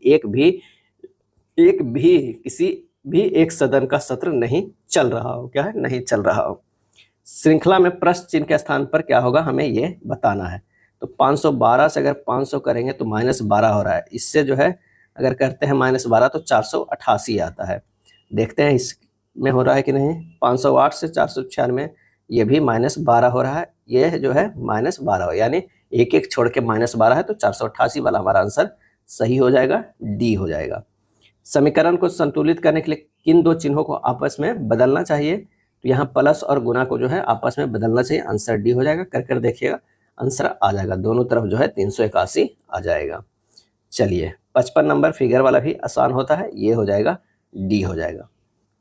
एक सदन का सत्र नहीं चल रहा हो। क्या है? नहीं चल रहा हो। श्रृंखला में प्रश्न चिन्ह के स्थान पर क्या होगा हमें ये बताना है। तो 512 से अगर 500 करेंगे तो -12 हो रहा है। इससे जो है अगर करते हैं -12 तो 488 आता है। देखते हैं इसमें हो रहा है कि नहीं। 508 से 496 ये भी -12 हो रहा है। ये जो है -12 हो, यानी एक एक छोड़ के -12 है, तो 488 वाला हमारा आंसर सही हो जाएगा, डी हो जाएगा। समीकरण को संतुलित करने के लिए किन 2 चिन्हों को आपस में बदलना चाहिए? तो यहाँ प्लस और गुना को जो है आपस में बदलना चाहिए। आंसर डी हो जाएगा। कर कर देखिएगा, आंसर आ जाएगा। दोनों तरफ जो है 381 आ जाएगा। चलिए 55 नंबर फिगर वाला भी आसान होता है, ये हो जाएगा, डी हो जाएगा।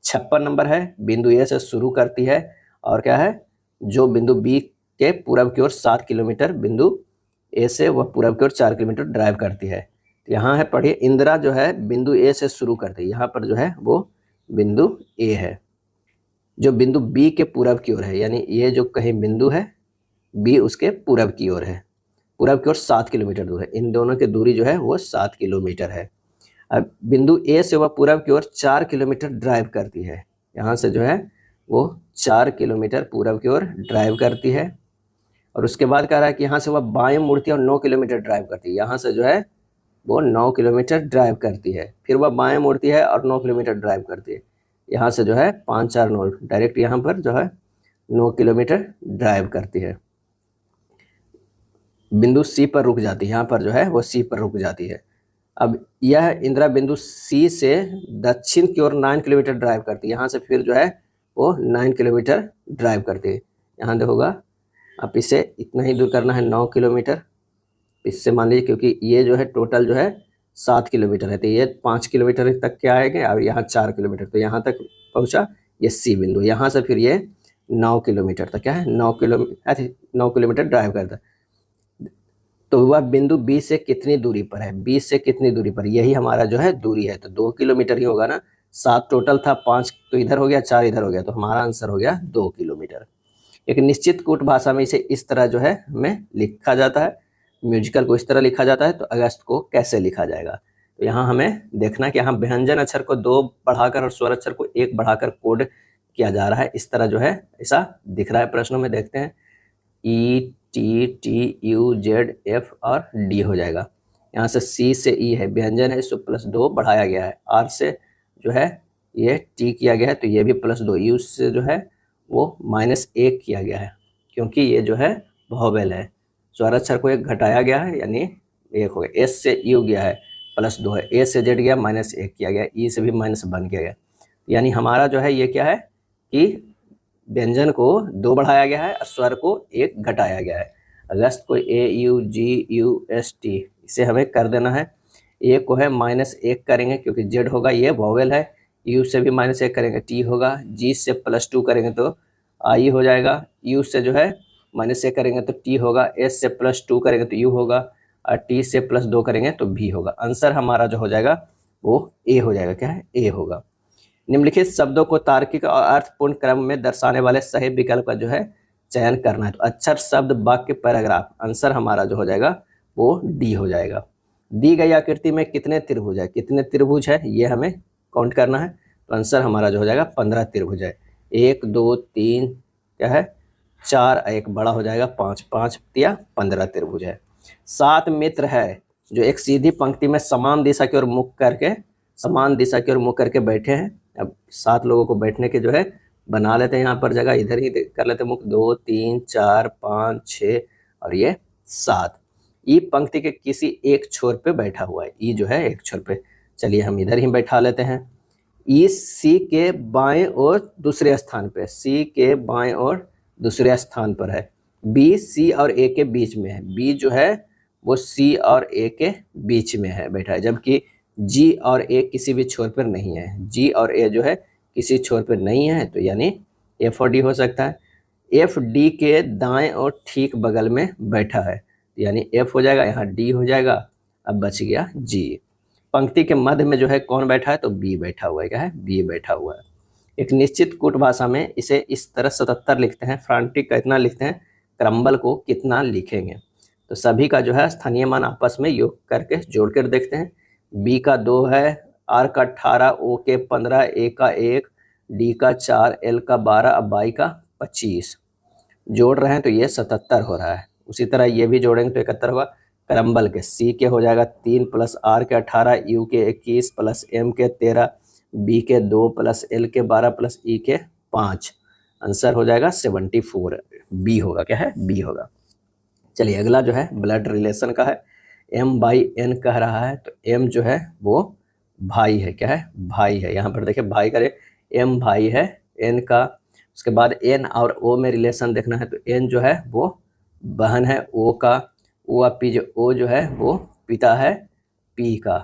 56 नंबर है, बिंदु ए से शुरू करती है और क्या है, जो बिंदु बी के पूरब की ओर 7 किलोमीटर, बिंदु ए से वह पूरब की ओर 4 किलोमीटर ड्राइव करती है। तो यहाँ है, पढ़िए, इंदिरा जो है बिंदु ए से शुरू करती है। यहाँ पर जो है वो बिंदु ए है जो बिंदु बी के पूरब की ओर है, यानी ये जो कहीं बिंदु है बी उसके पूरब की ओर है। पूरब की ओर 7 किलोमीटर दूर है। इन दोनों की दूरी जो है वो 7 किलोमीटर है। अब बिंदु ए से वह पूरब की ओर 4 किलोमीटर ड्राइव करती है। यहाँ से जो है वो 4 किलोमीटर पूरब की ओर ड्राइव करती है। और उसके बाद कह रहा है कि यहाँ से वह बाएं मुड़ती है और 9 किलोमीटर ड्राइव करती है। यहाँ से जो है वो 9 किलोमीटर ड्राइव करती है। फिर वह बाएं मुड़ती है और 9 किलोमीटर ड्राइव करती है। यहाँ से जो है 5 4 9 डायरेक्ट यहाँ पर जो है 9 किलोमीटर ड्राइव करती है। बिंदु सी पर रुक जाती है। यहाँ पर जो है वो सी पर रुक जाती है। अब यह इंदिरा बिंदु सी से दक्षिण की ओर 9 किलोमीटर ड्राइव करती है। यहाँ से फिर जो है वो 9 किलोमीटर ड्राइव करती है। यहाँ देखोगा, आप इसे इतना ही दूर करना है, 9 किलोमीटर। इससे मान लीजिए, क्योंकि ये जो है टोटल जो है 7 किलोमीटर है, तो ये 5 किलोमीटर तक क्या आएंगे, और यहाँ 4 किलोमीटर, तो यहाँ तक पहुँचा ये सी बिंदु। यहाँ से फिर ये 9 किलोमीटर तक क्या है, 9 किलोमीटर ड्राइव करता है। तो वह बिंदु बी से कितनी दूरी पर है? बी से कितनी दूरी पर, यही हमारा जो है दूरी है, तो 2 किलोमीटर ही होगा ना। 7 टोटल था, 5 तो इधर हो गया, 4 इधर हो गया, तो हमारा आंसर हो गया 2 किलोमीटर। एक निश्चित कूट भाषा में इसे इस तरह जो है हमें लिखा जाता है, म्यूजिकल को इस तरह लिखा जाता है, तो अगस्त को कैसे लिखा जाएगा? तो यहाँ हमें देखना कि यहाँ व्यंजन अक्षर को 2 बढ़ाकर और स्वर अक्षर को 1 बढ़ाकर कोड किया जा रहा है। इस तरह जो है ऐसा दिख रहा है प्रश्नों में। देखते हैं, E T T U Z F और डी हो जाएगा। यहाँ से सी से ई है, व्यंजन है, इसको +2 बढ़ाया गया है। आर से जो है ये टी किया गया है, तो ये भी +2। यू से जो है वो -1 किया गया है, क्योंकि ये जो है वोवेल है। स्वर अक्षर को 1 घटाया गया है, यानी 1 हो गया। एस से यू गया है, +2 है। ए से जेड गया, -1 किया गया। ई से भी -1 किया गया। यानी हमारा जो है ये क्या है कि व्यंजन को 2 बढ़ाया गया है और स्वर को 1 घटाया गया है। अगस्त को AUGUST इसे हमें कर देना है। ए को है -1 करेंगे, क्योंकि जेड होगा, ये वोवेल है। यू से भी -1 करेंगे, टी होगा। जी से +2 करेंगे तो आई हो जाएगा। यू से जो है -1 करेंगे तो टी होगा। एस से +2 करेंगे तो यू होगा, और टी से +2 करेंगे तो भी होगा। आंसर हमारा जो हो जाएगा वो ए हो जाएगा। क्या है? ए होगा। निम्नलिखित शब्दों को तार्किक और अर्थपूर्ण क्रम में दर्शाने वाले सही विकल्प का जो है चयन करना है। तो अक्षर, शब्द, वाक्य, पैराग्राफ, आंसर हमारा जो हो जाएगा वो डी हो जाएगा। दी गई आकृति में कितने त्रिभुज है, कितने त्रिभुज है ये हमें काउंट करना है। तो आंसर हमारा जो हो जाएगा 15 त्रिभुज है। 1 2 3 क्या है 4, एक बड़ा हो जाएगा 5, 5 या 15 त्रिभुज है। 7 मित्र है जो एक सीधी पंक्ति में समान दिशा की ओर मुख करके, समान दिशा की ओर मुख करके बैठे हैं। अब 7 लोगों को बैठने के जो है बना लेते हैं यहाँ पर जगह, इधर ही कर लेते हैं मुख। 2 3 4 5 6 और ये 7। ई पंक्ति के किसी एक छोर पे बैठा हुआ है, ई जो है एक छोर पे, चलिए हम इधर ही बैठा लेते हैं। ई सी के बाएं और दूसरे स्थान पे, सी के बाएं और दूसरे स्थान पर है। बी सी और ए के बीच में है, बी जो है वो सी और ए के बीच में है बैठा है, जबकि जी और ए किसी भी छोर पर नहीं है। जी और ए जो है किसी छोर पर नहीं है, तो यानी एफ और डी हो सकता है। एफ डी के दाएं और ठीक बगल में बैठा है, यानी एफ हो जाएगा, यहाँ डी हो जाएगा। अब बच गया जी। पंक्ति के मध्य में जो है कौन बैठा है, तो बी बैठा हुआ है। क्या है, बी बैठा हुआ है। एक निश्चित कूट भाषा में इसे इस तरह 77 लिखते हैं, फ्रांटिक कितना लिखते हैं, क्रम्बल को कितना लिखेंगे। तो सभी का जो है स्थानीय मान आपस में योग करके जोड़ कर देखते हैं। बी का 2 है, आर का 18, ओ के 15, ए का 1, डी का 4, एल का 12, अब वाई का 25 जोड़ रहे हैं तो ये 77 हो रहा है। उसी तरह ये भी जोड़ेंगे तो 71 होगा। क्रम्बल के सी के हो जाएगा 3 प्लस आर के 18, यू के 21 प्लस एम के 13, बी के 2 प्लस एल के 12 प्लस ई के 5। आंसर हो जाएगा 74, बी होगा। क्या है, बी होगा। चलिए अगला जो है ब्लड रिलेशन का है। एम बाई एन कह रहा है, तो एम जो है वो भाई है। क्या है, भाई है। यहाँ पर देखिए भाई करे, एम भाई है एन का। उसके बाद एन और ओ में रिलेशन देखना है, तो एन जो है वो बहन है ओ का, ओ और पी, जो ओ जो है वो पिता है पी का।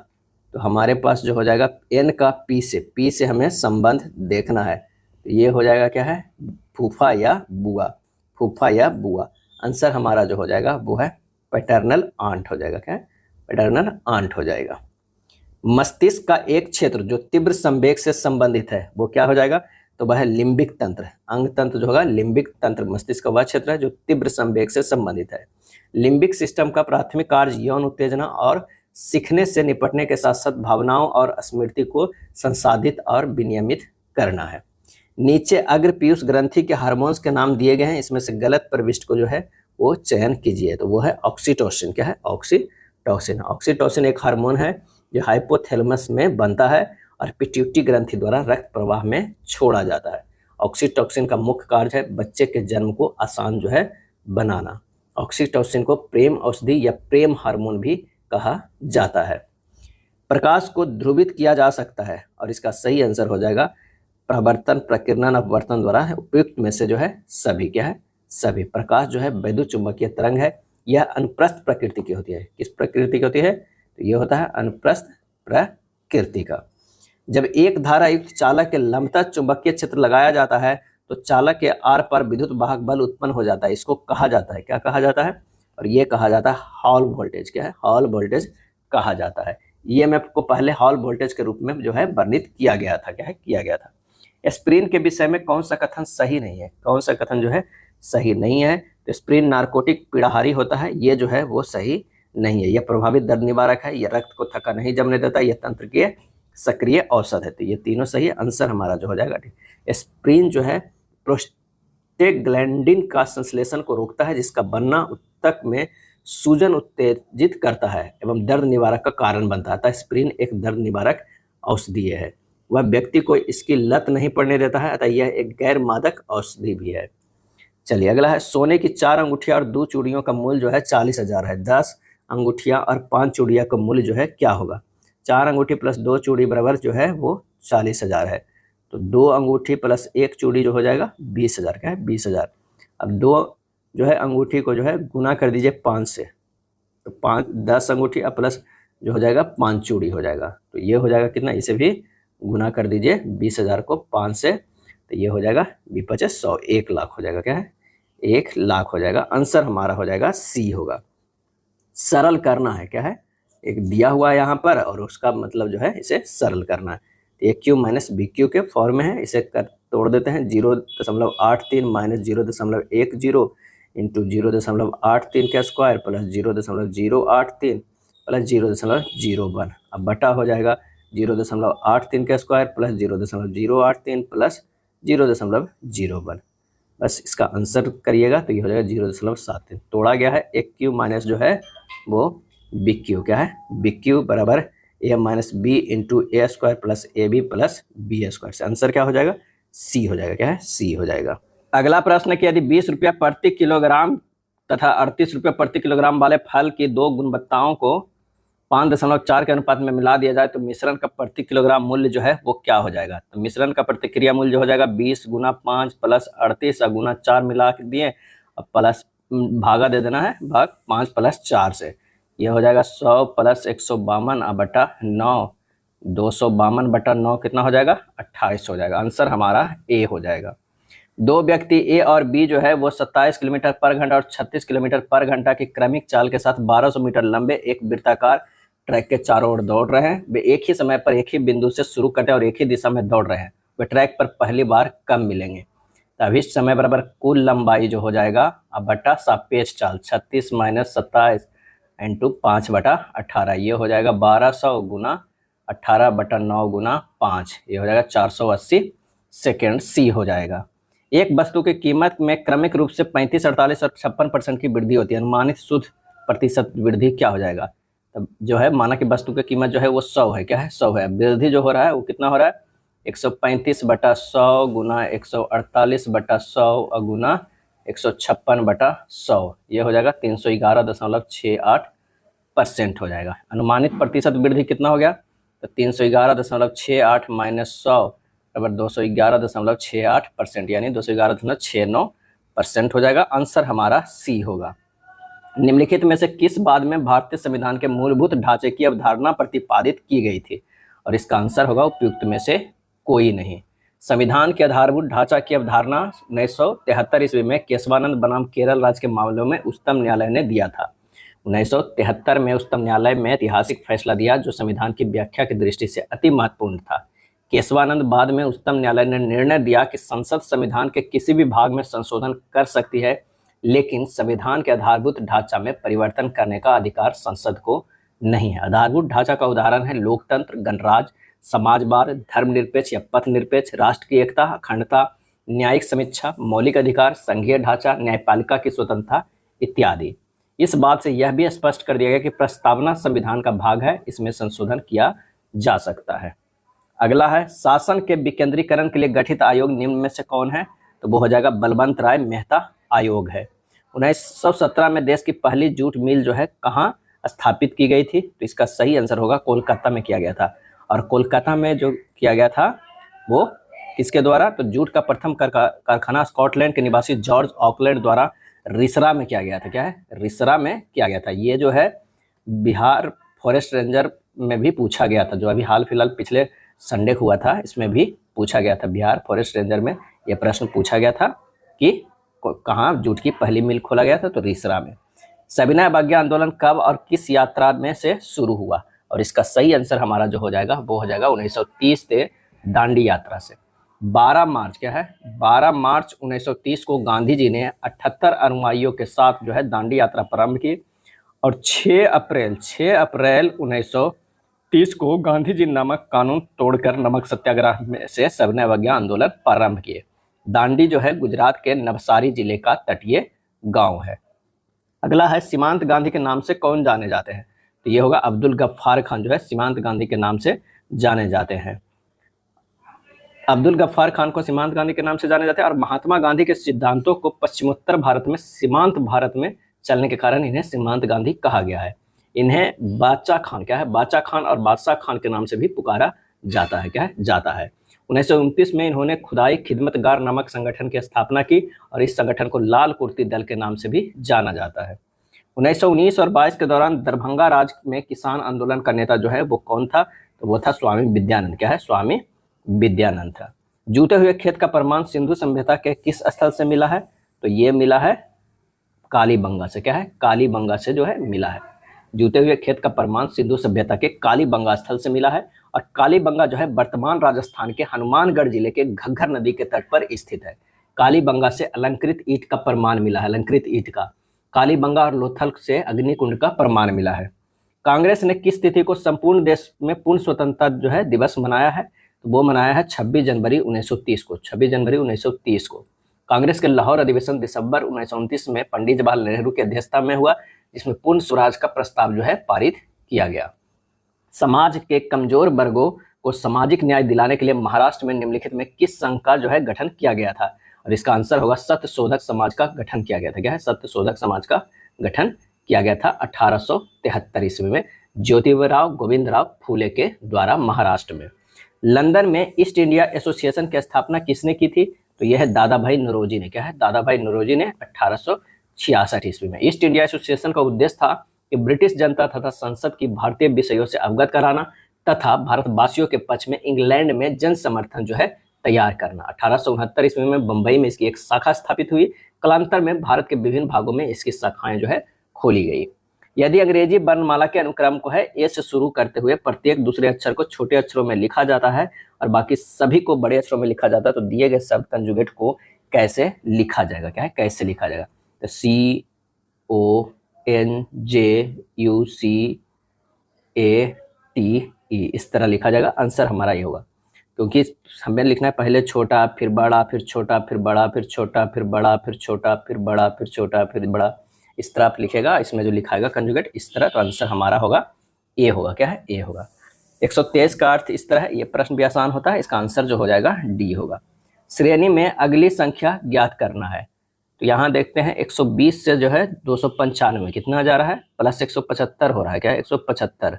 तो हमारे पास जो हो जाएगा एन का पी से हमें संबंध देखना है, तो ये हो जाएगा क्या है, फूफा या बुआ, फूफा या बुआ। आंसर हमारा जो हो जाएगा वो है पैटर्नल आंट हो जाएगा। क्या है, पैटर्नल आंट हो जाएगा। मस्तिष्क का एक क्षेत्र जो तीव्र संवेग से संबंधित है वो क्या हो जाएगा, तो वह है लिम्बिक तंत्र। अंग तंत्र जो होगा लिम्बिक तंत्र, मस्तिष्क का वह क्षेत्र है जो तीव्र संवेग से संबंधित है। लिम्बिक सिस्टम का प्राथमिक कार्य यौन उत्तेजना और सीखने से निपटने के साथ साथ भावनाओं और स्मृति को संसाधित और विनियमित करना है। नीचे अग्र पीयूष ग्रंथि के हार्मोन्स के नाम दिए गए हैं, इसमें से गलत प्रविष्ट को जो है वो चयन कीजिए। तो वो है ऑक्सीटोसिन। क्या है, ऑक्सीटोसिन। ऑक्सीटोसिन एक हार्मोन है जो हाइपोथैलेमस में बनता है और पिट्यूटरी ग्रंथि द्वारा रक्त प्रवाह में छोड़ा जाता है। ऑक्सीटोसिन का मुख्य कार्य है बच्चे के जन्म को आसान जो है बनाना। ऑक्सीटोसिन को प्रेम औषधि या प्रेम हार्मोन भी कहा जाता है। प्रकाश को ध्रुवित किया जा सकता है और इसका सही आंसर हो जाएगा प्रवर्तन, प्रकीर्णन, अपवर्तन द्वारा। उपयुक्त में से जो है सभी। क्या है, सभी। प्रकाश जो है वैद्युत चुंबकीय तरंग है, यह अनुप्रस्थ प्रकृति की होती है। किस प्रकृति की होती है, तो ये होता है अनुप्रस्थ प्रकृति का। जब एक धारा युक्त चालक के लंबता चुंबकीय क्षेत्र लगाया जाता है तो चालक के आर पर विद्युत वाहक बल उत्पन्न हो जाता है। इसको कहा जाता है, क्या कहा जाता है, और ये कहा जाता है हॉल वोल्टेज। क्या है, हॉल वोल्टेज कहा जाता है। ईएमएफ को पहले हॉल वोल्टेज के रूप में जो है वर्णित किया गया था। क्या है, किया गया था। एस्प्रिन के विषय में कौन सा कथन सही नहीं है, कौन सा कथन जो है सही नहीं है, तो एस्प्रिन नार्कोटिक पीड़ाहारी होता है, ये जो है वो सही नहीं है। यह प्रभावित दर्द निवारक है, यह रक्त को थका नहीं जमने देता, यह तंत्र के सक्रिय औषध है। तो ये तीनों सही है। आंसर हमारा जो हो जाएगा ठीक। एस्प्रिन जो है प्रोस्टेग्लैंडिन का संश्लेषण को रोकता है जिसका बनना ऊतक में सूजन उत्तेजित करता है एवं दर्द निवारक का कारण बनता है। एस्प्रिन एक दर्द निवारक औषधि है, वह व्यक्ति को इसकी लत नहीं पड़ने देता है, अतः यह एक गैर मादक औषधि भी है। चलिए अगला है, सोने की 4 अंगूठियां और 2 चूड़ियों का मूल्य जो है 40,000 है। 10 अंगूठियां और 5 चूड़ियां का मूल्य जो है क्या होगा। 4 अंगूठी प्लस 2 चूड़ी बराबर जो है वो 40,000 है। तो 2 अंगूठी प्लस 1 चूड़ी जो हो जाएगा 20,000। क्या है, 20,000। अब 2 जो है अंगूठी को जो है गुना कर दीजिए 5 से, तो 10 अंगूठी प्लस जो हो जाएगा 5 चूड़ी हो जाएगा। तो ये हो जाएगा कितना, इसे भी गुना कर दीजिए 20,000 को 5 से, तो ये हो जाएगा 25,100, 1 लाख हो जाएगा। क्या है, 1 लाख हो जाएगा। आंसर हमारा हो जाएगा सी होगा। सरल करना है। क्या है, एक दिया हुआ है यहाँ पर और उसका मतलब जो है इसे सरल करना है। ए क्यू माइनस बी क्यू के फॉर्म में है, इसे तोड़ देते हैं। 0.83 माइनस 0.10 इंटू 0.83 का स्क्वायर प्लस 0.083 प्लस 0.01। अब बटा हो जाएगा 0.83 का स्क्वायर प्लस 0.083 प्लस 0.01। बस इसका आंसर करिएगा तो ये हो जाएगा 0.73। तोड़ा गया है एक क्यू माइनस जो है वो बी क्यू, क्या है बी क्यू बराबर A minus B into A square plus A B plus B square से आंसर क्या हो जाएगा सी हो जाएगा, क्या है सी हो जाएगा। अगला प्रश्न है कि यदि 20 रुपया प्रति किलोग्राम तथा 38 रुपये प्रति किलोग्राम वाले फल की दो गुणवत्ताओं को 5.4 के अनुपात में मिला दिया जाए तो मिश्रण का प्रति किलोग्राम मूल्य जो है वो क्या हो जाएगा। तो मिश्रण का प्रतिक्रिया मूल्य जो हो जाएगा 20 गुना 5 प्लस 38 गुना 4 मिला के दिए और प्लस भागा दे देना है, भाग 5 प्लस 4 से। यह हो जाएगा 100 प्लस 152 बटा 9, 252 बटा 9 कितना हो जाएगा 28 हो जाएगा। आंसर हमारा ए हो जाएगा। दो व्यक्ति ए और बी जो है वो 27 किलोमीटर पर घंटा और 36 किलोमीटर पर घंटा की क्रमिक चाल के साथ 1200 मीटर लंबे एक वृत्ताकार ट्रैक के चारों ओर दौड़ रहे हैं। वे एक ही समय पर एक ही बिंदु से शुरू करते हैं और एक ही दिशा में दौड़ रहे हैं। वे ट्रैक पर पहली बार कब मिलेंगे। तब इस समय बराबर कुल लंबाई जो हो जाएगा अब बटा सापेक्ष चाल 36 माइनस 27 इंटू 5 बटा 18, ये हो जाएगा 1200 गुना 18 बटा 9 गुना 5, ये हो जाएगा 480 सेकेंड, सी हो जाएगा। एक वस्तु की कीमत में क्रमिक रूप से 35, 48 और 56% की वृद्धि होती है। अनुमानित शुद्ध प्रतिशत वृद्धि क्या हो जाएगा। तब जो है माना कि वस्तु की कीमत जो है वो 100 है, क्या है 100 है। वृद्धि जो हो रहा है वो कितना हो रहा है 135 बटा 100 गुना 148 बटा 100 गुना 156 बटा 100, ये हो जाएगा 311.68% हो जाएगा। अनुमानित प्रतिशत वृद्धि कितना हो गया तो 311.68 माइनस 100 बराबर 211.68%, यानी 211.69% हो जाएगा। आंसर हमारा सी होगा। निम्नलिखित में से किस बाद में भारतीय संविधान के मूलभूत ढांचे की अवधारणा प्रतिपादित की गई थी, और इसका आंसर होगा उपयुक्त में से कोई नहीं। संविधान के आधारभूत ढांचा की अवधारणा 1973 ईस्वी में केशवानंद बनाम केरल राज्य के मामलों में उच्चतम न्यायालय ने दिया था। 1973 में उच्चतम न्यायालय में ऐतिहासिक फैसला दिया जो संविधान की व्याख्या की दृष्टि से अति महत्वपूर्ण था। केशवानंद बाद में उच्चतम न्यायालय ने निर्णय दिया कि संसद संविधान के किसी भी भाग में संशोधन कर सकती है, लेकिन संविधान के आधारभूत ढांचा में परिवर्तन करने का अधिकार संसद को नहीं है। आधारभूत ढांचा का उदाहरण है लोकतंत्र, गणराज्य, समाजवाद, धर्मनिरपेक्ष या पथ निरपेक्ष, राष्ट्र की एकता, अखंडता, न्यायिक समीक्षा, मौलिक अधिकार, संघीय ढांचा, न्यायपालिका की स्वतंत्रता इत्यादि। इस बात से यह भी स्पष्ट कर दिया गया कि प्रस्तावना संविधान का भाग है, इसमें संशोधन किया जा सकता है। अगला है शासन के विकेंद्रीकरण के लिए गठित आयोग निम्न में से कौन है, तो वो हो जाएगा बलवंत राय मेहता आयोग है। 1917 में देश की पहली जूट मिल जो है कहाँ स्थापित की गई थी, तो इसका सही आंसर होगा कोलकाता में किया गया था। और कोलकाता में जो किया गया था वो किसके द्वारा, तो जूट का प्रथम कारखाना स्कॉटलैंड के निवासी जॉर्ज ऑकलैंड द्वारा रिसरा में किया गया था। क्या है रिसरा में किया गया था। ये जो है बिहार फॉरेस्ट रेंजर में भी पूछा गया था, जो अभी हाल फिलहाल पिछले संडे हुआ था, इसमें भी पूछा गया था। बिहार फॉरेस्ट रेंजर में यह प्रश्न पूछा गया था कि कहाँ जूट की पहली मिल खोला गया था, तो रिसरा में। सविनय अवज्ञा आंदोलन कब और किस यात्रा में से शुरू हुआ, और इसका सही आंसर हमारा जो हो जाएगा वो हो जाएगा 1930 से दांडी यात्रा से। 12 मार्च क्या है 12 मार्च 1930 को गांधी जी ने 78 अनुयायियों के साथ जो है दांडी यात्रा प्रारंभ की, और 6 अप्रैल 1930 को गांधी जी नामक कानून तोड़कर नमक सत्याग्रह में से सविनय अवज्ञा आंदोलन प्रारंभ किए। दांडी जो है गुजरात के नवसारी जिले का तटीय गांव है। अगला है सीमांत गांधी के नाम से कौन जाने जाते हैं, तो ये होगा अब्दुल गफ्फार खान जो है सीमांत गांधी के नाम से जाने जाते हैं। अब्दुल गफ्फार खान को सीमांत गांधी के नाम से जाने जाते हैं। और महात्मा गांधी के सिद्धांतों को पश्चिमोत्तर भारत में सीमांत भारत में चलने के कारण इन्हें सीमांत गांधी कहा गया है। इन्हें बादशाह खान क्या है बादशाह खान और बादशाह खान के नाम से भी पुकारा जाता है, क्या है जाता है। 1929 में इन्होंने खुदाई खिदमतगार नामक संगठन की स्थापना की, और इस संगठन को लाल कुर्ती दल के नाम से भी जाना जाता है। 1919 और 22 के दौरान दरभंगा राज्य में किसान आंदोलन का नेता जो है वो कौन था, तो वो था स्वामी विद्यानंद। क्या है स्वामी विद्यानंद था। जूते हुए खेत का प्रमाण सिंधु सभ्यता के किस स्थल से मिला है, तो ये मिला है कालीबंगा से। क्या है कालीबंगा से जो है मिला है। जूते हुए खेत का प्रमाण सिंधु सभ्यता के कालीबंगा स्थल से मिला है। और कालीबंगा जो है वर्तमान राजस्थान के हनुमानगढ़ जिले के घग्गर नदी के तट पर स्थित है। कालीबंगा से अलंकृत ईंट का प्रमाण मिला है, अलंकृत ईंट का। कालीबंगा और लोथल से अग्निकुंड का प्रमाण मिला है। कांग्रेस ने किस तिथि को संपूर्ण देश में पूर्ण स्वतंत्रता जो है दिवस मनाया है? तो वो मनाया है 26 जनवरी 1930 को। 26 जनवरी 1930 को कांग्रेस के लाहौर अधिवेशन दिसंबर 1929 में पंडित जवाहरलाल नेहरू की अध्यक्षता में हुआ, जिसमें पूर्ण स्वराज का प्रस्ताव जो है पारित किया गया। समाज के कमजोर वर्गों को सामाजिक न्याय दिलाने के लिए महाराष्ट्र में निम्नलिखित में किस संघ का जो है गठन किया गया था? और इसका आंसर होगा सत्यशोधक समाज का गठन किया गया था। क्या है? सत्यशोधक समाज का गठन किया गया था 1873 ईस्वी में ज्योतिबराव गोविंदराव फूले के द्वारा महाराष्ट्र में। लंदन में ईस्ट इंडिया एसोसिएशन की स्थापना किसने की थी? तो यह है दादा भाई नौरोजी ने। क्या है? दादा भाई नौरोजी ने 1866 ईस्वी में। ईस्ट इंडिया एसोसिएशन का उद्देश्य था कि ब्रिटिश जनता तथा संसद की भारतीय विषयों से अवगत कराना तथा भारतवासियों के पक्ष में इंग्लैंड में जन समर्थन जो है तैयार करना। 1869 ईस्वी में बंबई में इसकी एक शाखा स्थापित हुई। कालांतर में भारत के विभिन्न भागों में इसकी शाखाएं जो है खोली गई। यदि अंग्रेजी वर्णमाला के अनुक्रम को है ए से शुरू करते हुए प्रत्येक दूसरे अक्षर को छोटे अक्षरों में लिखा जाता है और बाकी सभी को बड़े अक्षरों में लिखा जाता है, तो दिए गए शब्द कंजुगेट को कैसे लिखा जाएगा? क्या है? कैसे लिखा जाएगा? तो CONJUCATE इस तरह लिखा जाएगा। आंसर हमारा ये होगा, क्योंकि हमें लिखना है पहले छोटा, फिर बड़ा, फिर छोटा, फिर बड़ा, फिर छोटा, फिर बड़ा, फिर छोटा, फिर बड़ा, फिर छोटा, फिर बड़ा। इस तरह आप लिखेगा, इसमें जो लिखाएगा कंजुगेट इस तरह, तो आंसर हमारा होगा ए होगा। क्या है? ए होगा। 123 का अर्थ इस तरह है। ये प्रश्न भी आसान होता है, इसका आंसर जो हो जाएगा डी होगा। श्रेणी में अगली संख्या ज्ञात करना है। तो यहाँ देखते हैं 120 से जो है 295 कितना जा रहा है? प्लस 175 हो रहा है। क्या है? 175।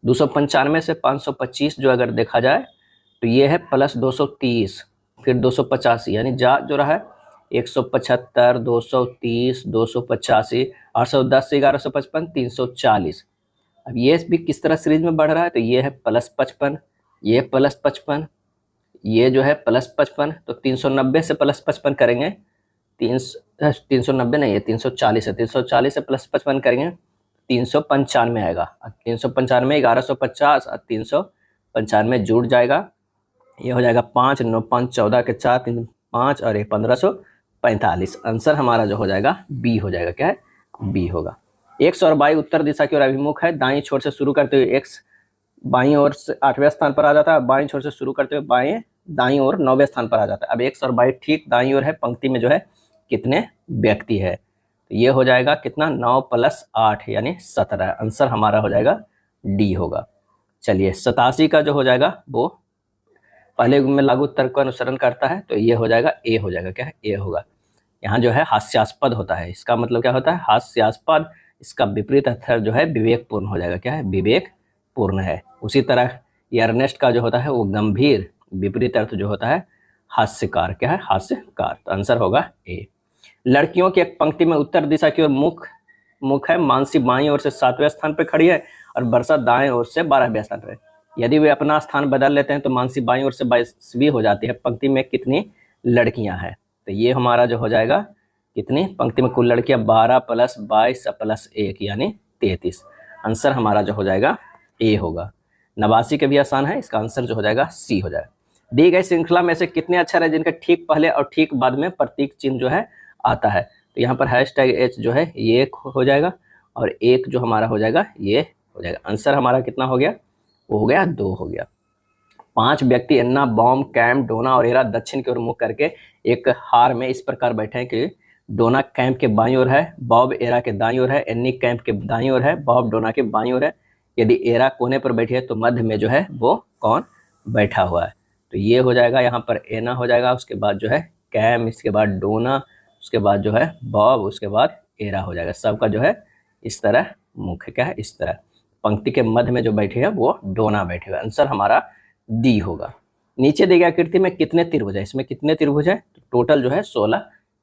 295 से 525 जो अगर देखा जाए तो ये है प्लस 230, फिर 285, यानी जा जो रहा है 175, 230, 285, 810, 1155, 340। अब ये भी किस तरह सीरीज में बढ़ रहा है? तो ये है प्लस 55, ये प्लस 55, ये जो है प्लस 55, तो 390 से प्लस 55 करेंगे, 390 नहीं है, 340 है। 340 से प्लस 55 करेंगे 395 आएगा। 395 1150 और 395 जुड़ जाएगा, ये हो जाएगा 5 9 5 14 के 4 3 5 और 1545। आंसर हमारा जो हो जाएगा बी हो जाएगा। क्या है? बी होगा। एक्स और वाई उत्तर दिशा की ओर अभिमुख है। दाईं छोर से शुरू करते हुए एक्स बाईं ओर से 8वें स्थान पर आ जाता है, बाईं छोर से शुरू करते हुए बाएं दाईं ओर 9वें स्थान पर आ जाता है। अब एक्स और वाई ठीक दाईं ओर है, पंक्ति में जो है कितने व्यक्ति है? तो ये हो जाएगा कितना? 9 + 8 यानी 17। आंसर हमारा हो जाएगा डी होगा। चलिए 87 का जो हो जाएगा वो पहले में लागू तर्क का अनुसरण करता है, तो ये हो जाएगा ए हो जाएगा। क्या है? ए होगा। यहाँ जो है हास्यास्पद होता है, इसका मतलब क्या होता है? हास्यास्पद। इसका विपरीत अर्थ जो है विवेकपूर्ण हो जाएगा। क्या है? विवेकपूर्ण है। उसी तरह ये अर्नेस्ट का जो होता है वो गंभीर, विपरीत अर्थ जो होता है हास्यकार। क्या है? हास्यकार। तो आंसर होगा ए। लड़कियों की एक पंक्ति में उत्तर दिशा की ओर मुख है। मानसी बाईं ओर से 7वें स्थान पर खड़ी है और वर्षा दाएं ओर से 12वें स्थान पर। यदि वे अपना स्थान बदल लेते हैं तो मानसी बाईं ओर से 22वीं हो जाती है। पंक्ति में कितनी लड़कियां हैं? तो ये हमारा जो हो जाएगा कितनी? पंक्ति में कुल लड़कियां 12 + 22 + 1 यानी 33। आंसर हमारा जो हो जाएगा ए होगा। 89 के भी आसान है, इसका आंसर जो हो जाएगा सी हो जाएगा। दी गई श्रृंखला में से कितने अक्षर है जिनके ठीक पहले और ठीक बाद में प्रतीक चिन्ह जो है आता है? तो यहाँ पर #H जो है ये हो जाएगा और एक जो हमारा हो जाएगा ये हो जाएगा। आंसर हमारा कितना हो गया? वो हो गया 2 हो गया। 5 व्यक्ति अन्ना, बॉम, कैम्प, डोना और एरा दक्षिण की ओर मुख करके एक हार में इस प्रकार बैठे हैं कि डोना कैंप के बाईं ओर है, बॉब एरा के दाईं ओर है, एन्नी कैंप के दाईं ओर है, बॉब डोना के बाईं ओर है। यदि एरा कोने पर बैठी है तो मध्य में जो है वो कौन बैठा हुआ है? तो ये हो जाएगा यहाँ पर एना हो जाएगा, उसके बाद जो है कैम, इसके बाद डोना, उसके बाद जो है बॉब, उसके बाद एरा हो जाएगा। सबका जो है इस तरह मुख है। क्या है? इस तरह पंक्ति के मध्य में जो बैठे हैं वो डोना बैठे हुए। आंसर हमारा डी होगा। नीचे दी गई आकृति में कितने त्रिभुज है? इसमें कितने त्रिभुज है? तो टोटल जो है 16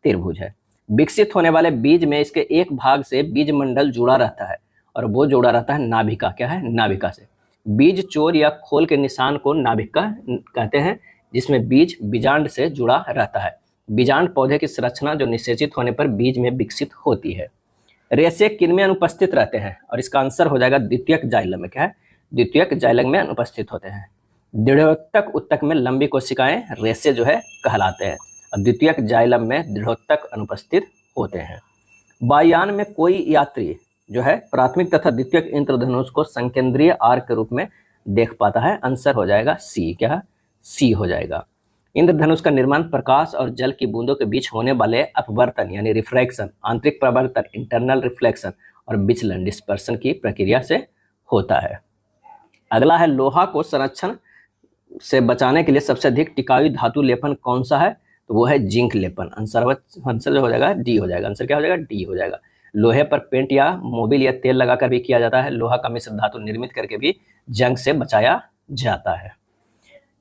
त्रिभुज है। विकसित होने वाले बीज में इसके एक भाग से बीज मंडल जुड़ा रहता है और वो जुड़ा रहता है नाभिका। क्या है? नाभिका से। बीज चोर या खोल के निशान को नाभिका कहते हैं, जिसमें बीज बीजांड से जुड़ा रहता है। बीजांड पौधे की संरचना जो निषेचित होने पर बीज में विकसित होती है। रेशे किनमें अनुपस्थित रहते हैं, और इसका आंसर हो जाएगा द्वितीयक जाइलम में। क्या है? द्वितीयक जाइलम में अनुपस्थित होते हैं। दृढ़ोत्तक उत्तक में लंबी कोशिकाएं रेशे जो है कहलाते हैं, और द्वितीयक जाइलम में दृढ़ोत्तक अनुपस्थित होते हैं। वायुयान में कोई यात्री जो है प्राथमिक तथा द्वितीयक इंद्रधनुष को संकेंद्रीय आर्क के रूप में देख पाता है। आंसर हो जाएगा सी। क्या है? सी हो जाएगा। इंद्रधनुष का निर्माण प्रकाश और जल की बूंदों के बीच होने वाले अपवर्तन यानी रिफ्रैक्शन, आंतरिक प्रवर्तन इंटरनल रिफ्लेक्शन और विचलन डिस्पर्सन की प्रक्रिया से होता है। अगला है लोहा को संरक्षण से बचाने के लिए सबसे अधिक टिकाऊ धातु लेपन कौन सा है? तो वो है जिंक लेपन। आंसर जो हो जाएगा डी हो जाएगा। आंसर क्या हो जाएगा? डी हो जाएगा। लोहे पर पेंट या मोबिल या तेल लगाकर भी किया जाता है। लोहा का मिश्र धातु निर्मित करके भी जंग से बचाया जाता है।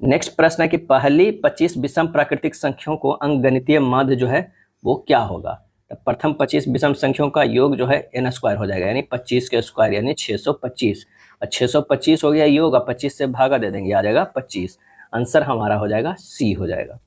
नेक्स्ट प्रश्न है कि पहली 25 विषम प्राकृतिक संख्याओं को अंकगणितीय माध्य जो है वो क्या होगा? तो प्रथम 25 विषम संख्याओं का योग जो है n स्क्वायर हो जाएगा, यानी 25 के स्क्वायर यानी 625, और 625 हो गया योग, 25 से भागा दे देंगे, आ जाएगा 25। आंसर हमारा हो जाएगा सी हो जाएगा।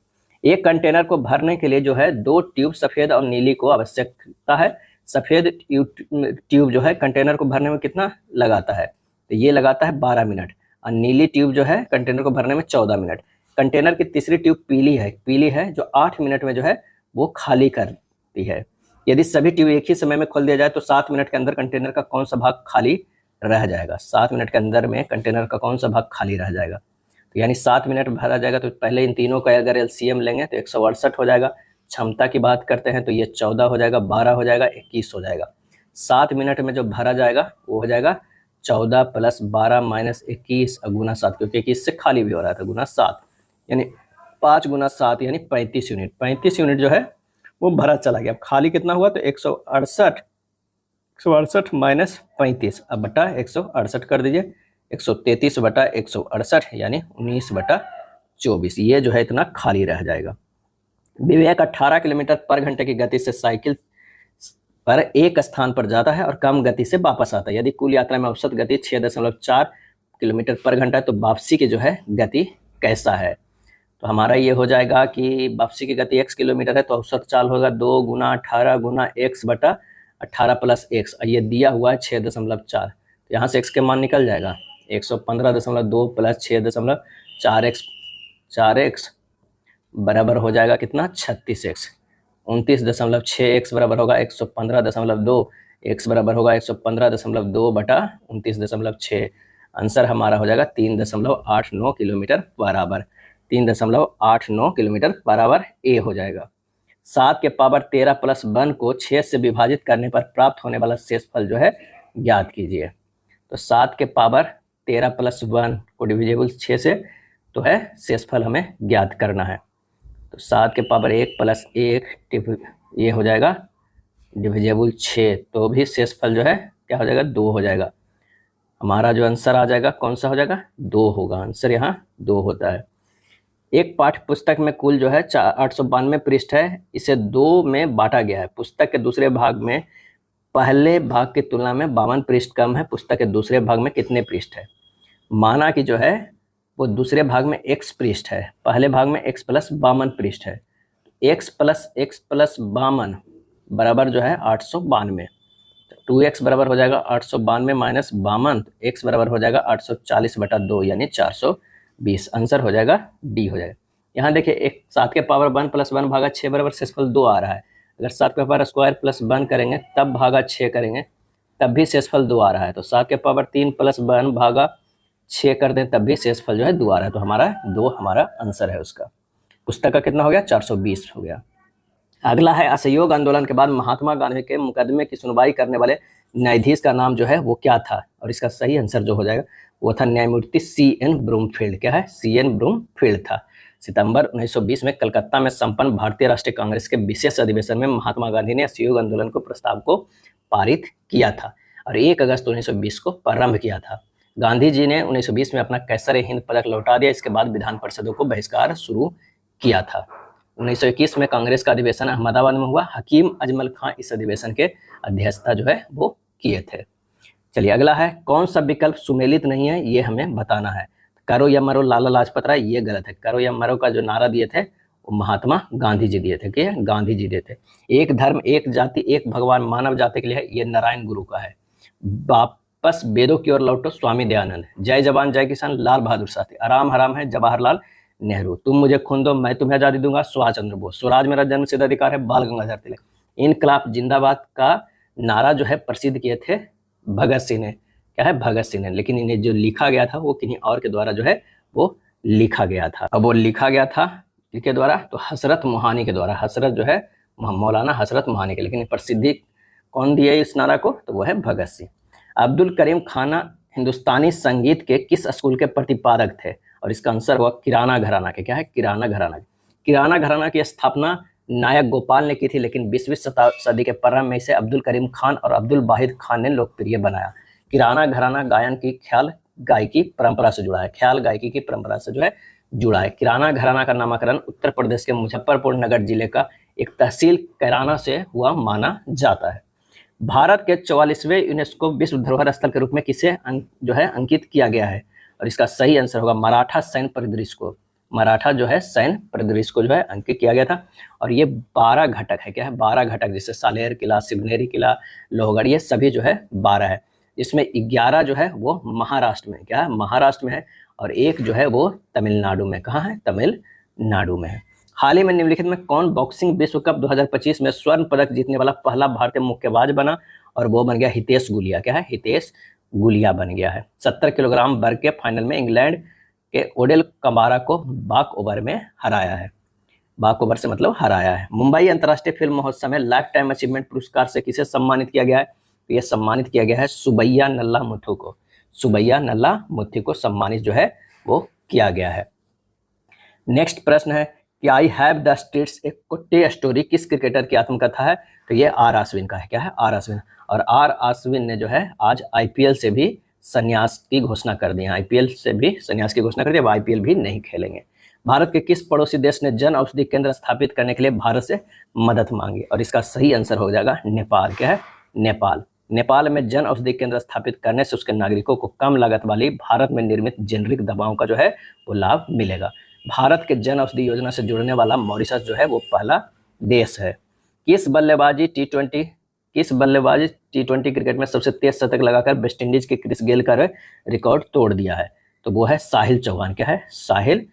एक कंटेनर को भरने के लिए जो है 2 ट्यूब सफेद और नीली को आवश्यकता है। सफेद ट्यूब जो है कंटेनर को भरने में कितना लगाता है? तो ये लगाता है 12 मिनट, और नीली ट्यूब जो है कंटेनर को भरने में 14 मिनट। कंटेनर की तीसरी ट्यूब पीली है जो 8 मिनट में जो है वो खाली करती है। यदि सभी ट्यूब एक ही समय में खोल दिया जाए तो 7 मिनट के अंदर कंटेनर का कौन सा भाग खाली रह जाएगा? 7 मिनट के अंदर में कंटेनर का कौन सा भाग खाली रह जाएगा? तो यानी 7 मिनट भरा जाएगा, तो पहले इन तीनों का अगर एलसीएम लेंगे तो 168 हो जाएगा। क्षमता की बात करते हैं तो ये 14 हो जाएगा, 12 हो जाएगा, 21 हो जाएगा। 7 मिनट में जो भरा जाएगा वो हो जाएगा 14 + 12 - 21 गुना 7, क्योंकि 21 से खाली भी हो रहा था, गुना 7 यानी 5 × 7 यानी 35 यूनिट। 35 यूनिट जो है वो भरा चला गया। अब खाली कितना हुआ? तो 168 - 35 अब बटा 168 कर दीजिए। 133 बटा 168 यानी 19/24, ये जो है इतना खाली रह जाएगा। विवेक 18 किलोमीटर पर घंटे की गति से साइकिल पर एक स्थान पर जाता है और कम गति से वापस आता है। यदि कुल यात्रा में औसत गति 6.4 किलोमीटर पर घंटा है तो वापसी की जो है गति कैसा है? तो हमारा ये हो जाएगा कि वापसी की गति x किलोमीटर है तो औसत चाल होगा 2 × 18 × x बटा 18 + x, ये दिया हुआ है 6.4, तो यहाँ से x के मान निकल जाएगा 115.2 + 6.4x, 4x बराबर हो जाएगा कितना? 36x। 29.6x बराबर होगा 115.2, x बराबर होगा 115.2 बटा 29.6। आंसर हमारा हो जाएगा 3.89 किलोमीटर बराबर। 3.89 किलोमीटर बराबर ए हो जाएगा। 7 के पावर 13 + 1 को 6 से विभाजित करने पर प्राप्त होने वाला शेषफल जो है ज्ञात कीजिए। तो 7 के पावर 13 + 1 को डिविजेबल 6 से तो है शेषफल हमें ज्ञात करना है। तो 7 के पावर 1 + 1 ये हो जाएगा डिविजेबल 6, तो भी शेषफल जो है क्या हो जाएगा? 2 हो जाएगा। हमारा जो आंसर आ जाएगा कौन सा हो जाएगा? 2 होगा। आंसर यहाँ 2 होता है। एक पाठ्य पुस्तक में कुल जो है 892 पृष्ठ है, इसे 2 में बांटा गया है। पुस्तक के दूसरे भाग में पहले भाग की तुलना में 52 पृष्ठ कम है। पुस्तक के दूसरे भाग में कितने पृष्ठ है? माना कि जो है वो दूसरे भाग में x पृष्ठ है, पहले भाग में x + 52 पृष्ठ है। x + x + 52 बराबर जो है 892, 2x बराबर हो जाएगा 892 - 52, x बराबर हो जाएगा 840/2 यानी 420। आंसर हो जाएगा डी हो जाएगा। यहाँ देखिए 7 के पावर 1 + 1 भागा 6 बराबर शेषफल 2 आ रहा है। अगर 7 के पावर स्क्वायर + 1 करेंगे तब भागा 6 करेंगे तब भी शेषफल 2 आ रहा है। तो 7 के पावर 3 + 1 भागा 6 कर दें तब भी शेषफल जो है 2 आ रहा है। तो हमारा 2 हमारा आंसर है उसका। पुस्तक का कितना हो गया? 420 हो गया। अगला है असहयोग आंदोलन के बाद महात्मा गांधी के मुकदमे की सुनवाई करने वाले न्यायाधीश का नाम जो है वो क्या था? और इसका सही आंसर जो हो जाएगा वो था न्यायमूर्ति C.N. ब्रूमफील्ड। क्या है? C.N. ब्रूमफील्ड था। सितंबर 1920 में कलकत्ता में संपन्न भारतीय राष्ट्रीय कांग्रेस के विशेष अधिवेशन में महात्मा गांधी ने असहयोग आंदोलन को प्रस्ताव को पारित किया था और 1 अगस्त 1920 को प्रारंभ किया था। गांधी जी ने 1920 में अपना कैसर-ए-हिंद पदक लौटा दिया। इसके बाद विधान परिषदों को बहिष्कार शुरू किया था। 1921 में कांग्रेस का अधिवेशन अहमदाबाद में हुआ। हकीम अजमल खां इस अधिवेशन के अध्यक्षता जो है वो किए थे। चलिए अगला है कौन सा विकल्प सुमेलित नहीं है, ये हमें बताना है। करो या मरो लाला लाजपत राय, ये गलत है। करो या मरो का जो नारा दिए थे वो महात्मा गांधी जी दिए थे। क्या गांधी जी दिए थे। एक धर्म एक जाति एक भगवान मानव जाति के लिए है, ये नारायण गुरु का है। वापस वेदों की ओर लौटो, स्वामी दयानंद। जय जवान जय किसान, लाल बहादुर शास्त्री। आराम हराम है, जवाहरलाल नेहरू। तुम मुझे खून दो मैं तुम्हें आजादी दूंगा, सुभाष चंद्र बोस। स्वराज मेरा जन्मसिद्ध अधिकार है, बाल गंगाधर तिलक। इनकलाब जिंदाबाद का नारा जो है प्रसिद्ध किए थे भगत सिंह ने। क्या है, भगत सिंह ने। लेकिन इन्हें जो लिखा गया था वो किन्हीं और के द्वारा जो है वो लिखा गया था। अब वो लिखा गया था किसके द्वारा, तो हसरत मोहानी के द्वारा। हसरत जो है मौलाना हसरत मोहानी के। लेकिन प्रसिद्धि कौन दिया इस नारा को, तो वो है भगत सिंह। अब्दुल करीम खाना हिंदुस्तानी संगीत के किस स्कूल के प्रतिपादक थे, और इसका आंसर हुआ किराना घराना के। क्या है, किराना घराना। किराना घराना की स्थापना नायक गोपाल ने की थी, लेकिन 20वीं सदी के प्रारंभ में इसे अब्दुल करीम खान और अब्दुल वाहिद खान ने लोकप्रिय बनाया। किराना घराना गायन की ख्याल गायकी परंपरा से जुड़ा है। ख्याल गायकी की परंपरा से जो है जुड़ा है। किराना घराना का नामकरण उत्तर प्रदेश के मुजफ्फरपुर नगर जिले का एक तहसील कैराना से हुआ माना जाता है। भारत के 44वें यूनेस्को विश्व धरोहर स्थल के रूप में किसे जो है अंकित किया गया है, और इसका सही आंसर होगा मराठा सैन्य परिदृश्य को। मराठा जो है सैन्य परिदृश्य को जो है अंकित किया गया था। और ये 12 घटक है। क्या है, 12 घटक, जैसे सालेर किला, शिवनेरी किला, लोहगढ़, ये सभी जो है 12 है। इसमें 11 जो है वो महाराष्ट्र में। क्या है, महाराष्ट्र में है। और एक जो है वो तमिलनाडु में। कहाँ है, तमिलनाडु में है। हाल ही में निम्नलिखित में कौन बॉक्सिंग विश्व कप 2025 में स्वर्ण पदक जीतने वाला पहला भारतीय मुक्केबाज बना, और वो बन गया हितेश गुलिया। क्या है, हितेश गुलिया बन गया है। 70 किलोग्राम वर्ग के फाइनल में इंग्लैंड के ओडेल कमारा को बाक ओवर में हराया है। बाक ओवर से मतलब हराया है। मुंबई अंतर्राष्ट्रीय फिल्म महोत्सव में लाइफ टाइम अचीवमेंट पुरस्कार से किसे सम्मानित किया गया है, तो यह सम्मानित किया गया है सुबैया नल्ला मुथु को। सुबैया नल्ला मुथु को सम्मानित जो है वो किया गया है। नेक्स्ट प्रश्न है कि आई हैव द स्ट्रीट्स एक कुट्टी स्टोरी किस क्रिकेटर की आत्मकथा है, तो ये आर अश्विन का है। क्या है, आर अश्विन। और आर अश्विन ने जो है आज आईपीएल से भी संन्यास की घोषणा कर दी। आईपीएल से भी संन्यास की घोषणा कर दी, अब आईपीएल भी नहीं खेलेंगे। भारत के किस पड़ोसी देश ने जन औषधि केंद्र स्थापित करने के लिए भारत से मदद मांगी, और इसका सही आंसर हो जाएगा नेपाल। क्या है, नेपाल। नेपाल में जन औषधि केंद्र स्थापित करने से उसके नागरिकों को कम लागत वाली भारत में निर्मित जेनरिक दवाओं का जो है वो लाभ मिलेगा। भारत के जन औषधि योजना से जुड़ने वाला मॉरिशस जो है वो पहला देश है। किस बल्लेबाजी टी20 क्रिकेट में सबसे तेज शतक लगाकर वेस्टइंडीज के क्रिस गेल का रिकॉर्ड तोड़ दिया है, तो वो है साहिल चौहान। क्या है, साहिल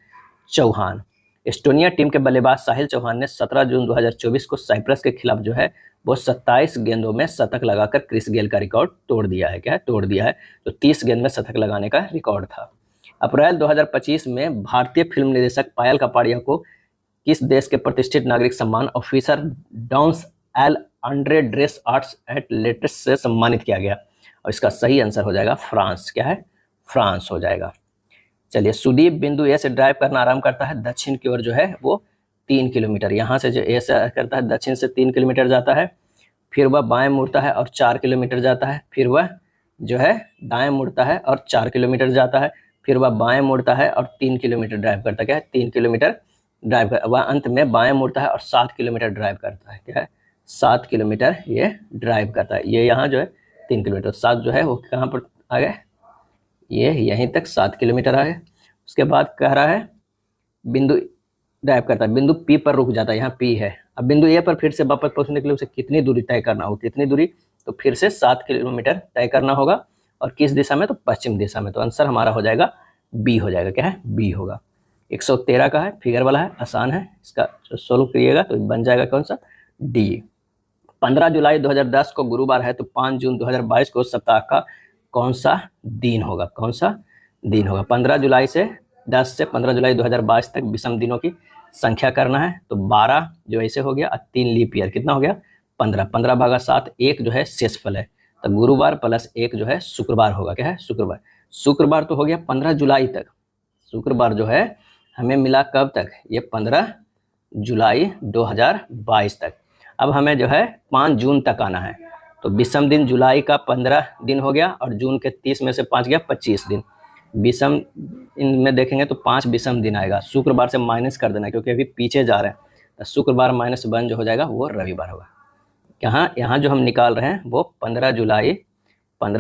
चौहान। एस्टोनिया टीम के बल्लेबाज साहिल चौहान ने 17 जून 2024 को साइप्रस के खिलाफ जो है वो 27 गेंदों में शतक लगाकर क्रिस गेल का रिकॉर्ड तोड़ दिया है। क्या है, तोड़ दिया है। तो 30 गेंद में शतक लगाने का रिकॉर्ड था। अप्रैल 2025 में भारतीय फिल्म निर्देशक पायल कपाड़िया को किस देश के प्रतिष्ठित नागरिक सम्मान ऑफिसर डॉन्स एल आंड्रे ड्रेस आर्ट्स एट लेटेस से सम्मानित किया गया, और इसका सही आंसर हो जाएगा फ्रांस। क्या है, फ्रांस हो जाएगा। चलिए, सुदीप बिंदु ए से ड्राइव करना आरंभ करता है, दक्षिण की ओर जो है वो 3 किलोमीटर। यहाँ से जो ए से करता है दक्षिण से 3 किलोमीटर जाता है, फिर वह बाएं मुड़ता है और 4 किलोमीटर जाता है, फिर वह जो है दाएं मुड़ता है और 4 किलोमीटर जाता है, फिर वह बाएं मुड़ता है और 3 किलोमीटर ड्राइव करता है। क्या है, 3 किलोमीटर ड्राइव कर, वह अंत में बाएं मुड़ता है और 7 किलोमीटर ड्राइव करता है। क्या है, 7 किलोमीटर ये ड्राइव करता है। ये यहाँ जो है 3 किलोमीटर, 7 जो है वो कहाँ पर आ गए, ये यहीं तक 7 किलोमीटर आ गए। उसके बाद कह रहा है बिंदु ड्राइव करता है, बिंदु पी पर रुक जाता है, यहाँ पी है। अब बिंदु ए पर फिर से वापस पहुँचने के लिए उसे कितनी दूरी तय करना होगा, कितनी दूरी, तो फिर से 7 किलोमीटर तय करना होगा। और किस दिशा में, तो पश्चिम दिशा में। तो आंसर हमारा हो जाएगा बी हो जाएगा। क्या है, बी होगा। 113 का है, फिगर वाला है, आसान है, इसका सोल्व करिएगा तो बन जाएगा कौन सा, डी। 15 जुलाई 2010 को गुरुवार है, तो 5 जून 2022 को सप्ताह का कौन सा दिन होगा, कौन सा दिन होगा। 15 जुलाई से 10 से 15 जुलाई 2022 तक विषम दिनों की संख्या करना है, तो 12 जो ऐसे हो गया, 3 लीप ईयर, कितना हो गया 15, 15 भागा 7, एक जो है शेषफल है, तो गुरुवार प्लस 1 जो है शुक्रवार होगा। क्या है, शुक्रवार। शुक्रवार तो हो गया 15 जुलाई तक, शुक्रवार जो है हमें मिला कब तक, ये 15 जुलाई 2022 तक। अब हमें जो है 5 जून तक आना है, तो विषम दिन जुलाई का 15 दिन हो गया, और जून के 30 में से 5 गया 25 दिन। विषम इनमें देखेंगे तो 5 विषम दिन आएगा, शुक्रवार से माइनस कर देना क्योंकि अभी पीछे जा रहे हैं, तो शुक्रवार -1 जो हो जाएगा वो रविवार होगा। यहाँ जो हम निकाल रहे हैं वो 15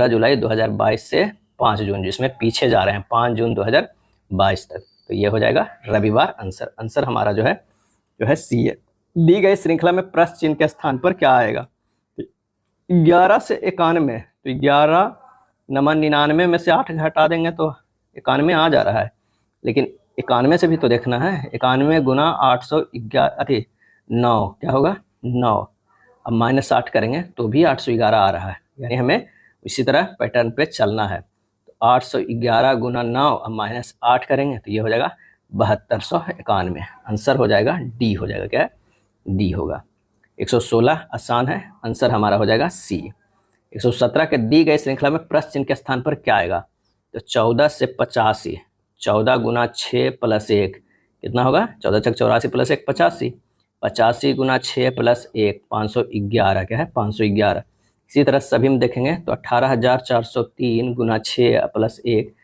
जुलाई 2022 से 5 जून, जिसमें पीछे जा रहे हैं 5 जून 2022 तक, तो ये हो जाएगा रविवार। आंसर हमारा जो है जो है सी है। दी गई श्रृंखला में प्रश्न चिन्ह के स्थान पर क्या आएगा? 11 से 91, तो 11 नमन 99 में से 8 घटा देंगे तो 91 आ जा रहा है, लेकिन 91 से भी तो देखना है। 91 गुना 811, अरे 9 क्या होगा 9, अब -8 करेंगे तो भी 811 आ रहा है, यानी हमें इसी तरह पैटर्न पे चलना है। तो 811 गुना 9 अब -8 करेंगे तो ये हो जाएगा 7291। आंसर हो जाएगा डी हो जाएगा, क्या है डी होगा। 116 आसान है, आंसर हमारा हो जाएगा सी। 117 के दी गई श्रृंखला में प्रश्न चिन्ह के स्थान पर क्या आएगा? तो 14 से 85, 14 गुना 6 प्लस 1 कितना होगा? 14 छक 84 प्लस 1 85, 85 गुना 6 प्लस 1 511, क्या है 511। इसी तरह सभी में देखेंगे तो 18,403 गुना 6 प्लस 1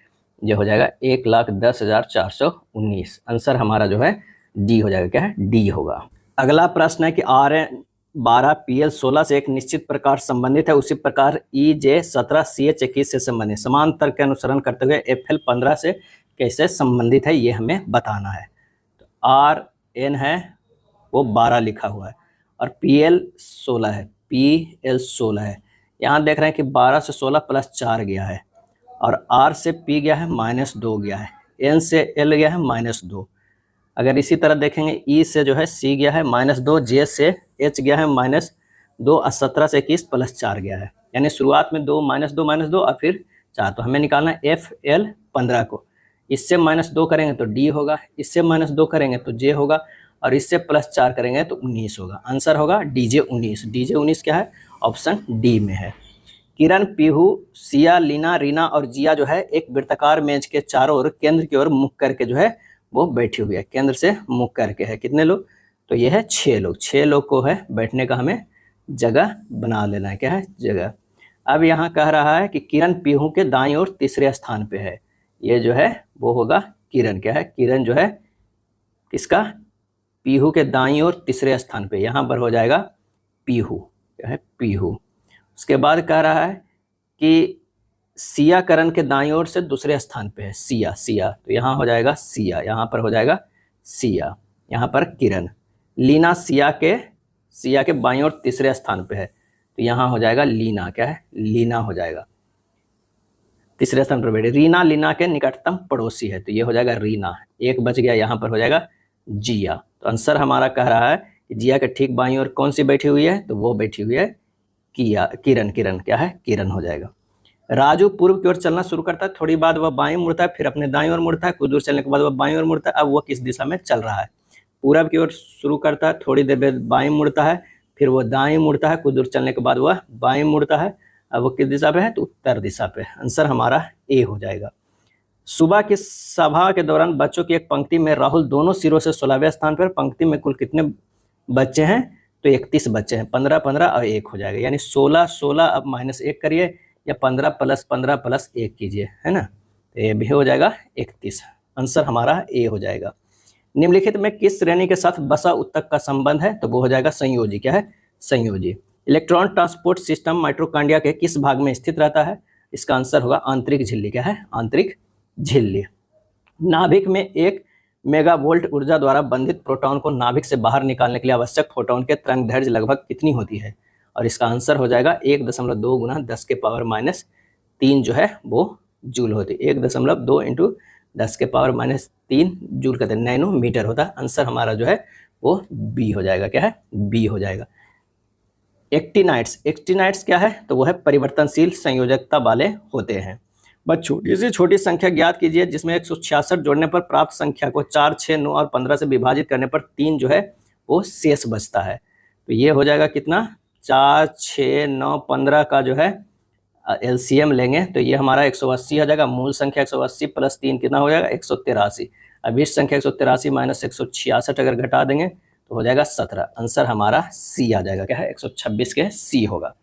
जो हो जाएगा 1,10,419। आंसर हमारा जो है डी हो जाएगा, क्या है डी होगा। अगला प्रश्न है कि Rn12 Pl16 से एक निश्चित प्रकार संबंधित है, उसी प्रकार EJ17 CH21 से संबंधित समान तर्क के अनुसरण करते हुए Fl15 से कैसे संबंधित है, ये हमें बताना है। तो Rn है वो 12 लिखा हुआ है और Pl16 है, Pl16 है। यहाँ देख रहे हैं कि 12 से 16 प्लस 4 गया है और R से P गया है -2 गया है, N से L गया है -2। अगर इसी तरह देखेंगे E से जो है C गया है -2, J से H गया है -2 और 17 से 21 प्लस 4 गया है, यानी शुरुआत में 2 -2 और फिर 4। तो हमें निकालना है Fl15 को। इससे -2 करेंगे तो D होगा, इससे -2 करेंगे तो J होगा और इससे +4 करेंगे तो 19 होगा। आंसर होगा DJ19। DJ19 क्या है? ऑप्शन डी में है। किरण, पीहू, सिया, लीना, रीना और जिया जो है एक वृत्ताकार मेज के चारों ओर केंद्र की ओर मुख करके जो है वो बैठी हुई है, केंद्र से मुख करके है। कितने लोग? तो ये है 6 लोग। 6 लोग को है बैठने का हमें जगह बना लेना है, क्या है जगह। अब यहाँ कह रहा है कि किरण पीहू के दाईं ओर तीसरे स्थान पे है, ये जो है वो होगा किरण, क्या है किरण जो है किसका? पीहू के दाईं ओर तीसरे स्थान पे, यहाँ पर हो जाएगा पीहू, क्या है पीहू। उसके बाद कह रहा है कि सिया करण के दाईं ओर से दूसरे स्थान पे है, सिया, सिया तो यहाँ हो जाएगा सिया, यहाँ पर हो जाएगा सिया, यहाँ पर किरण। लीना सिया के बाईं ओर तीसरे स्थान पे है, तो यहाँ हो जाएगा लीना, क्या है लीना हो जाएगा, तीसरे स्थान पर बैठे। रीना लीना के निकटतम पड़ोसी है, तो ये हो जाएगा रीना। एक बच गया, यहाँ पर हो जाएगा जिया। तो आंसर हमारा कह रहा है कि जिया के ठीक बाईं ओर कौन सी बैठी हुई है? तो वो बैठी हुई है किरण, किरण क्या है किरण हो जाएगा। राजू पूर्व की ओर चलना शुरू करता है, थोड़ी बाद वह बाएं मुड़ता है, फिर अपने दाईं ओर मुड़ता है, कुछ दूर चलने के बाद वह बाईं ओर मुड़ता है। अब वह किस दिशा में चल रहा है? पूरब की ओर शुरू करता है, थोड़ी देर बाद बाएं मुड़ता है, फिर वह दाएं मुड़ता है, कुछ दूर चलने के बाद वह बाएं मुड़ता है। अब वो किस दिशा पे है? तो उत्तर दिशा पे। आंसर हमारा ए हो जाएगा। सुबह की सभा के दौरान बच्चों की एक पंक्ति में राहुल दोनों सिरों से 16वें स्थान पर। पंक्ति में कुल कितने बच्चे हैं? तो 31 बच्चे हैं। 15 15 और 1 हो जाएगा, यानी 16 16 अब -1 करिए या 15 + 15 + 1 कीजिए, है ना। तो ये भी हो जाएगा 31। आंसर हमारा ए हो जाएगा। निम्नलिखित में किस श्रेणी के साथ बसा उत्तक का संबंध है? तो वो हो जाएगा संयोजी, क्या है संयोजी। इलेक्ट्रॉन ट्रांसपोर्ट सिस्टम माइटोकॉन्ड्रिया के किस भाग में स्थित रहता है? इसका आंसर होगा आंतरिक झिल्ली, क्या है आंतरिक झिल्ली। नाभिक में 1 मेगावोल्ट ऊर्जा द्वारा बंधित प्रोटॉन को नाभिक से बाहर निकालने के लिए आवश्यक फोटोन के तरंग दैर्ध्य लगभग कितनी होती है? और इसका आंसर हो जाएगा 1.2 गुना 10⁻³ जो है वो जूल होती है। 1.2 × 10⁻³ जूल कहते हैं, नैनोमीटर होता है। आंसर हमारा जो है वो बी हो जाएगा, क्या है बी हो जाएगा। एक्टिनाइट्स क्या है? तो वो है परिवर्तनशील संयोजकता वाले होते हैं। बस छोटी से छोटी संख्या ज्ञात कीजिए जिसमें 166 जोड़ने पर प्राप्त संख्या को 4, 6, 9 और 15 से विभाजित करने पर 3 जो है वो शेष बचता है। तो ये हो जाएगा कितना? 4, 6, 9, 15 का जो है एलसीएम लेंगे तो ये हमारा 180 आ जाएगा। मूल संख्या 180 + 3 कितना हो जाएगा? 183। अब इस संख्या 183 - 166 अगर घटा देंगे तो हो जाएगा 17। आंसर हमारा सी आ जाएगा, क्या है 126 के सी होगा।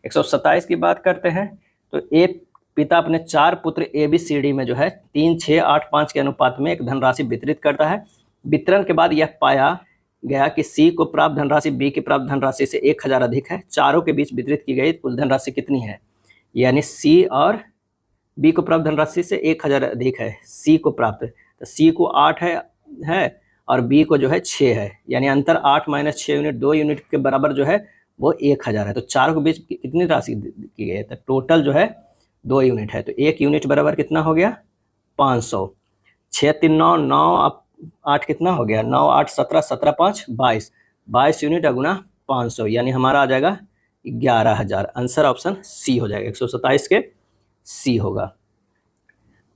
127 की बात करते हैं तो एक पिता अपने 4 पुत्र ABCD में जो है 3, 6, 8, 5 के अनुपात में एक धनराशि वितरित करता है। वितरण के बाद यह पाया गया कि C को प्राप्त धनराशि B की प्राप्त धनराशि से 1000 अधिक है। चारों के बीच वितरित की गई कुल धनराशि कितनी है? यानी C और B को प्राप्त धनराशि से 1000 अधिक है, C को प्राप्त, तो C को 8 है और बी को जो है 6 है, यानी अंतर 8 - 6 यूनिट, 2 यूनिट के बराबर जो है वो 1000 है। तो चार के बीच कितनी राशि की गई है, तो टोटल जो है 2 यूनिट है, तो 1 यूनिट बराबर कितना हो गया 500। 6 3 9 9 अब 8 कितना हो गया 9 8 17 17 5 22, 22 यूनिट अगुना 500, यानी हमारा आ जाएगा 11000। आंसर ऑप्शन सी हो जाएगा, 127 के सी होगा।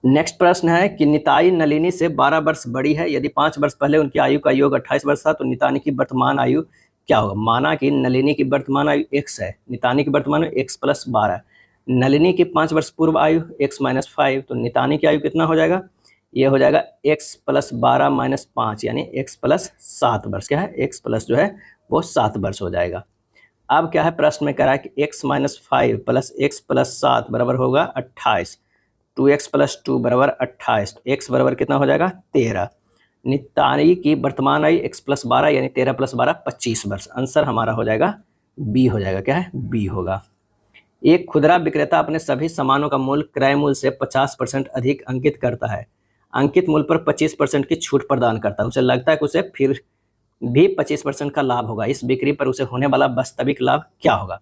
नेक्स्ट प्रश्न है कि निताई नलिनी से 12 वर्ष बड़ी है, यदि 5 वर्ष पहले उनकी आयु का योग 28 वर्ष था तो नितानी की वर्तमान आयु क्या होगा। माना कि नलिनी की वर्तमान आयु x है, नितानी की वर्तमान आयु x + 12, नलिनी की 5 वर्ष पूर्व आयु x - 5, तो नितानी की आयु कितना हो जाएगा, ये हो जाएगा x + 12 - 5, यानी x + 7 वर्ष। क्या है, x प्लस जो है वो 7 वर्ष हो जाएगा। अब क्या है, प्रश्न में कह रहा है कि x - 5 + x + 7 बराबर होगा 28, 2x + 2 बराबर 28, तो x बराबर कितना हो जाएगा 13। निताई की वर्तमान आयु x + 12, यानी 13 + 12 25 वर्ष। आंसर हमारा हो जाएगा बी हो जाएगा। क्या है, बी होगा। एक खुदरा विक्रेता अपने सभी सामानों का मूल्य क्रय मूल्य से 50% अधिक अंकित करता है, अंकित मूल्य पर 25% की छूट प्रदान करता है, उसे लगता है कि उसे फिर भी 25% का लाभ होगा, इस बिक्री पर उसे होने वाला वास्तविक लाभ क्या होगा।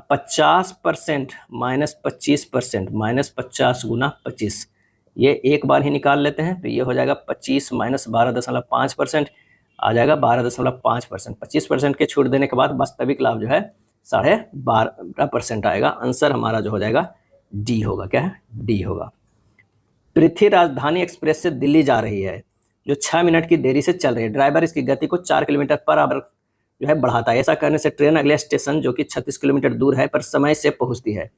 50% - 25% -50 × 25, ये एक बार ही निकाल लेते हैं, तो ये हो जाएगा 25 - 12.5% आ जाएगा 12.5%। 25% के छूट देने के बाद वास्तविक लाभ जो है 12.5% आएगा। आंसर हमारा जो हो जाएगा डी होगा। क्या है, डी होगा। पृथ्वी राजधानी एक्सप्रेस से दिल्ली जा रही है, जो 6 मिनट की देरी से चल रही है, ड्राइवर इसकी गति को 4 किलोमीटर/आवर जो है बढ़ाता है। ऐसा करने से ट्रेन अगले स्टेशन जो कि 36 किलोमीटर दूर है पर समय से पहुंचती है।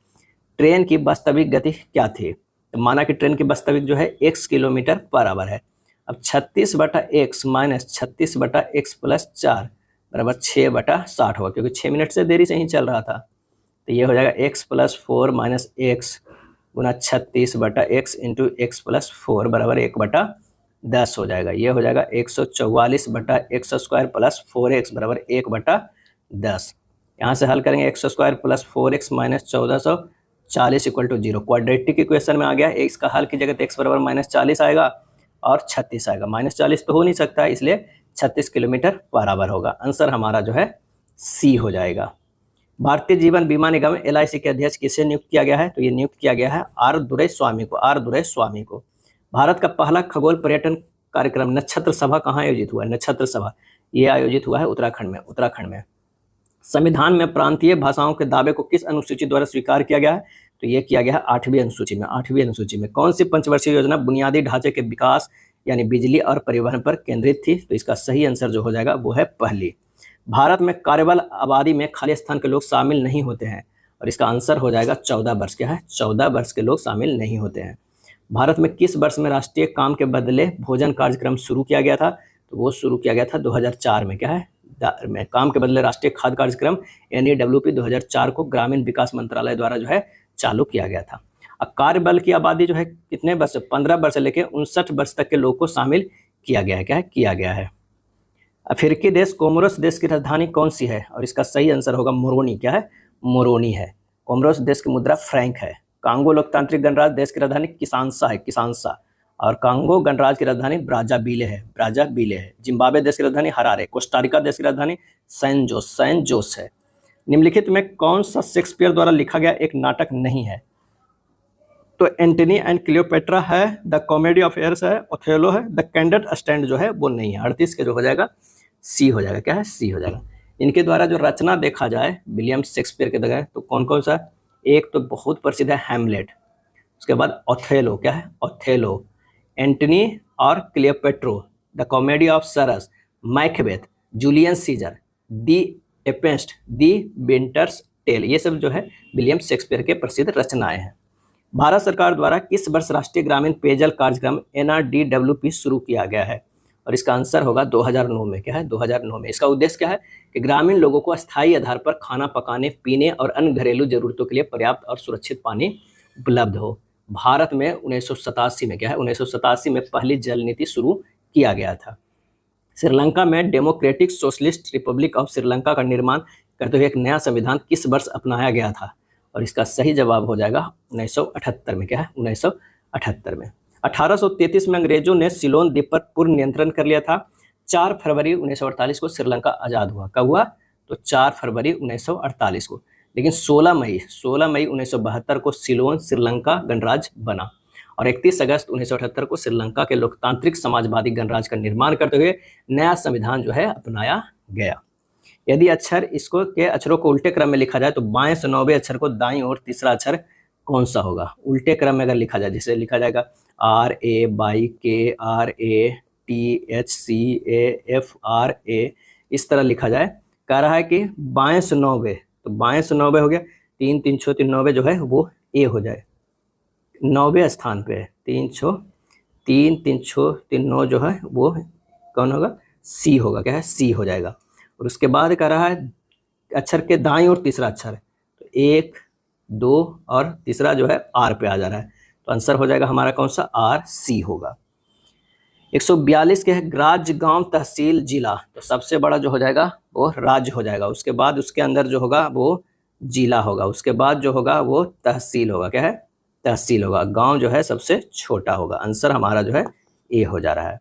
ट्रेन की वास्तविक गति क्या थी, तो माना कि ट्रेन की वास्तविक जो है x किलोमीटर/आवर है। अब 36/x - 36/x + 4 बराबर 6/60 होगा, क्योंकि 6 मिनट से देरी से ही चल रहा था। तो ये हो जाएगा x + 4 - x गुना 36/x × x + 4 बराबर 1/10 हो जाएगा। ये हो जाएगा 144/x² + 4x बराबर 1/10। यहाँ से हल करेंगे x² + 4x - 1440 = 0। क्वाड्रेटिक इक्वेशन में आ गया, इसका हल की जगह x बराबर -40 आएगा और 36 आएगा। -40 तो हो नहीं सकता, इसलिए 36 किलोमीटर/आवर होगा। आंसर हमारा जो है सी हो जाएगा। भारतीय जीवन बीमा निगम LIC के अध्यक्ष किसे नियुक्त किया गया है, तो ये नियुक्त किया गया है आर दुरईस्वामी को। आर दुरईस्वामी को। भारत का पहला खगोल पर्यटन कार्यक्रम नक्षत्र सभा कहाँ आयोजित हुआ है, नक्षत्र सभा ये आयोजित हुआ है उत्तराखंड में। उत्तराखंड में। संविधान में प्रांतीय भाषाओं के दावे को किस अनुसूची द्वारा स्वीकार किया गया है, तो ये किया गया है 8वीं अनुसूची में। 8वीं अनुसूची में कौन सी पंचवर्षीय योजना बुनियादी ढांचे के विकास यानी बिजली और परिवहन पर केंद्रित थी, तो इसका सही आंसर जो हो जाएगा वो है पहली। भारत में कार्यबल आबादी में खाली स्थान के लोग शामिल नहीं होते हैं, और इसका आंसर हो जाएगा 14 वर्ष। क्या है, 14 वर्ष के लोग शामिल नहीं होते हैं। भारत में किस वर्ष में राष्ट्रीय काम के बदले भोजन कार्यक्रम शुरू किया गया था, तो वो शुरू किया गया था 2004 में। क्या है, में काम के बदले राष्ट्रीय खाद्य कार्यक्रम NEWP 2004 को ग्रामीण विकास मंत्रालय द्वारा जो है चालू किया गया था। अब कार्यबल की आबादी जो है कितने वर्ष, 15 वर्ष से लेकर 59 वर्ष तक के लोग को शामिल किया गया है। क्या है, किया गया है। अफ्रीकी देश कोमोरोस देश की राजधानी कौन सी है, और इसका सही आंसर होगा मोरोनी। क्या है, मोरोनी है। कोमोरोस देश की मुद्रा फ्रैंक है। कांगो लोकतांत्रिक गणराज्य देश की राजधानी किसानसा है, किसानसा। और कांगो गणराज्य की राजधानी ब्राज़ाविले है, ब्राज़ाविले है। जिम्बाब्वे देश की राजधानी हरारे। कोस्टारिका देश की राजधानी सैन जोस है। निम्नलिखित में कौन सा शेक्सपियर द्वारा लिखा गया एक नाटक नहीं है, तो एंटनी एंड क्लियोपेट्रा है, द कॉमेडी ऑफ एयर्स है, ओथेलो है, द कैंडिड स्टैंड जो है वो नहीं है। 38 के जो हो जाएगा सी हो जाएगा। क्या है, सी हो जाएगा। इनके द्वारा जो रचना देखा जाए विलियम शेक्सपियर के द्वारा, तो कौन कौन सा, एक तो बहुत प्रसिद्ध है हैमलेट, उसके बाद ओथेलो। क्या है, ओथेलो, एंटनी और Cleopatra, the comedy of errors, Macbeth, Julius Caesar, the Tempest, the Winter's Tale, ये सब जो है विलियम शेक्सपियर के प्रसिद्ध रचनाएं हैं। भारत सरकार द्वारा किस वर्ष राष्ट्रीय ग्रामीण पेयजल कार्यक्रम NRDWP शुरू किया गया है, और इसका आंसर होगा 2009 में। क्या है, 2009 में। इसका उद्देश्य क्या है कि ग्रामीण लोगों को अस्थायी आधार पर खाना पकाने, पीने और अन्य घरेलू जरूरतों के लिए पर्याप्त और सुरक्षित पानी उपलब्ध हो। भारत में 1987 में, क्या है, 1987 में पहली जल नीति शुरू किया गया था। श्रीलंका में democratic socialist Republic of Sri Lanka का निर्माण करते हुए एक नया संविधान किस वर्ष अपनाया गया था, और इसका सही जवाब हो जाएगा 1978 में। क्या है, 1978 में। 1833 में अंग्रेजों ने सिलोन द्वीप पर पूर्ण नियंत्रण कर लिया था। 4 फरवरी 1948 को श्रीलंका आज़ाद हुआ। कब हुआ? तो 4 फरवरी 1948 को। लेकिन 16 मई 1972 को सिलोन श्रीलंका गणराज्य बना और 31 अगस्त 1978 को श्रीलंका के लोकतांत्रिक समाजवादी गणराज्य का निर्माण करते हुए नया संविधान जो है अपनाया गया। यदि इसको के अक्षरों को उल्टे क्रम में लिखा जाए तो बाएं से 9वें अक्षर को दाईं और तीसरा अक्षर कौन सा होगा? उल्टे क्रम में अगर लिखा जाए, जैसे लिखा जाएगा RAYKRATHCAFRA, इस तरह लिखा जाए। कह रहा है कि बाएं से 9वें, तो बाएं से 9वें हो गया, 3 3 6 3 9वें जो है वो ए हो जाए, 9वें स्थान पे 3 6 3 3 6 3 9 जो है वो कौन होगा? सी होगा। क्या है? सी हो जाएगा। और उसके बाद कह रहा है अक्षर के दाईं और तीसरा अक्षर, तो 1 2 और तीसरा जो है आर पे आ जा रहा है, तो आंसर हो जाएगा हमारा कौन सा? आर, सी होगा। 142 के है राज्य, गांव, तहसील, जिला, तो सबसे बड़ा जो हो जाएगा वो राज्य हो जाएगा। उसके बाद उसके अंदर जो होगा वो जिला होगा, उसके बाद जो होगा वो तहसील होगा। क्या है? तहसील होगा। गांव जो है सबसे छोटा होगा। आंसर हमारा जो है ए हो जा रहा है।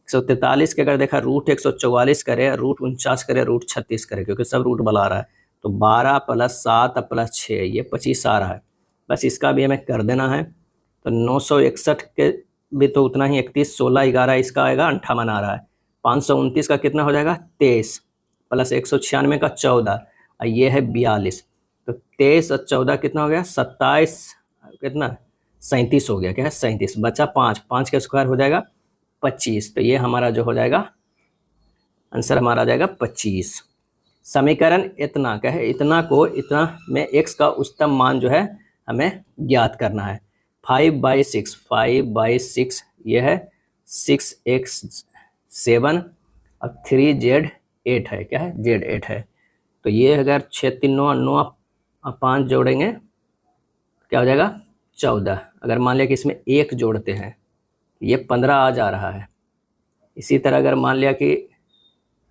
143 के अगर देखा रूट 144 करे, रूट 49 करे, रूट 36 करे, क्योंकि सब रूट बना रहा है, तो 12 + 7 + 6 ये 25 आ रहा है। बस इसका भी हमें कर देना है। तो 961 के भी तो उतना ही, 31 16 11 इसका आएगा 58 आ रहा है। 529 का कितना हो जाएगा? 23 + 196 का 14 और ये है 42, तो 23 और 14 कितना हो गया? 27, कितना? 37 हो गया। क्या है? 37 बचा 5, 5 का स्क्वायर हो जाएगा 25, तो ये हमारा जो हो जाएगा आंसर हमारा आ जाएगा 25। समीकरण इतना, क्या है? इतना को, इतना में x का उच्चतम मान जो है हमें ज्ञात करना है। 5/6 ये है 6x 7 और 3z 8 है। क्या है? z 8 है। तो ये अगर 6 3 9 9 और 5 जोड़ेंगे क्या हो जाएगा? 14। अगर मान लिया कि इसमें 1 जोड़ते हैं, ये 15 आ जा रहा है। इसी तरह अगर मान लिया कि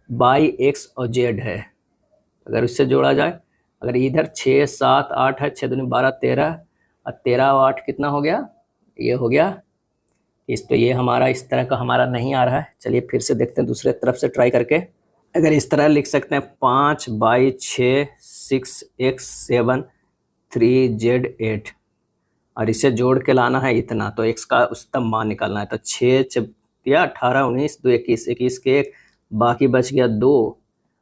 बाई x और z है, अगर इससे जोड़ा जाए, अगर इधर 6 7 8 है, 6 दूनी 12 13 और 13 और 8 कितना हो गया? ये हो गया इस, तो ये हमारा इस तरह का हमारा नहीं आ रहा है। चलिए फिर से देखते हैं दूसरे तरफ से ट्राई करके। अगर इस तरह लिख सकते हैं 5/6 6x 7 3z 8 और इसे जोड़ के लाना है इतना, तो x का उच्चतम मान निकालना है। तो 6 या 18 19 2 21 21 के 1, बाकी बच गया 2।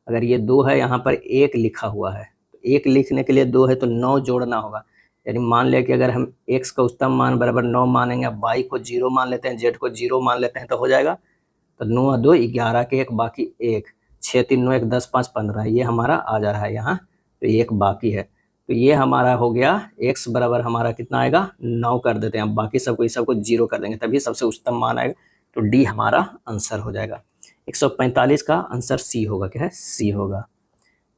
अगर ये 2 है, यहाँ पर 1 लिखा हुआ है, तो 1 लिखने के लिए 2 है तो 9 जोड़ना होगा। यानी मान लिया कि अगर हम x का उच्चतम मान बराबर 9 मानेंगे, y को 0 मान लेते हैं, z को 0 मान लेते हैं, तो हो जाएगा। तो 9 2 11 के 1 बाकी 1, 6 3 9 1 10 5 15, ये हमारा आ जा रहा है यहाँ, तो 1 बाकी है। तो ये हमारा हो गया x बराबर हमारा कितना आएगा? 9 कर देते हैं। बाकी सबको 0 कर देंगे, तभी सबसे उच्चतम मान आएगा। तो डी हमारा आंसर हो जाएगा। 145 का आंसर सी होगा। क्या है? सी होगा।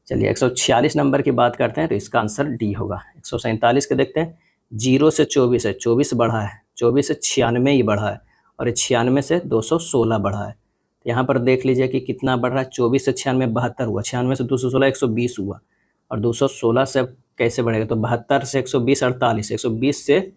चलिए 146 नंबर की बात करते हैं, तो इसका आंसर डी होगा। 147 के देखते हैं। 0 से 24 है, 24 बढ़ा है, 24 से 96 ही बढ़ा है, और 96 से 216 बढ़ा है। तो यहाँ पर देख लीजिए कि कितना बढ़ रहा है। 24 से 96 72 हुआ, 96 से 216 120 हुआ, और 216 से कैसे बढ़ेगा? तो 72 से 120 48, 120 से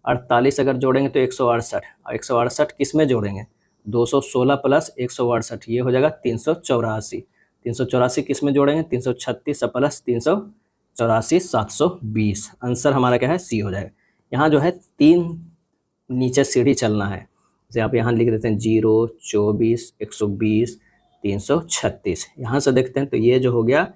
48 अगर जोड़ेंगे तो 168, और 168 किस में जोड़ेंगे? 216 + 168, ये हो जाएगा 384। 384 किस में जोड़ेंगे? 336 + 384 720। आंसर हमारा क्या है? सी हो जाएगा। यहाँ जो है 3 नीचे सीढ़ी चलना है, जैसे आप यहाँ लिख देते हैं 0 24 120 336। यहाँ से देखते हैं तो ये जो हो गया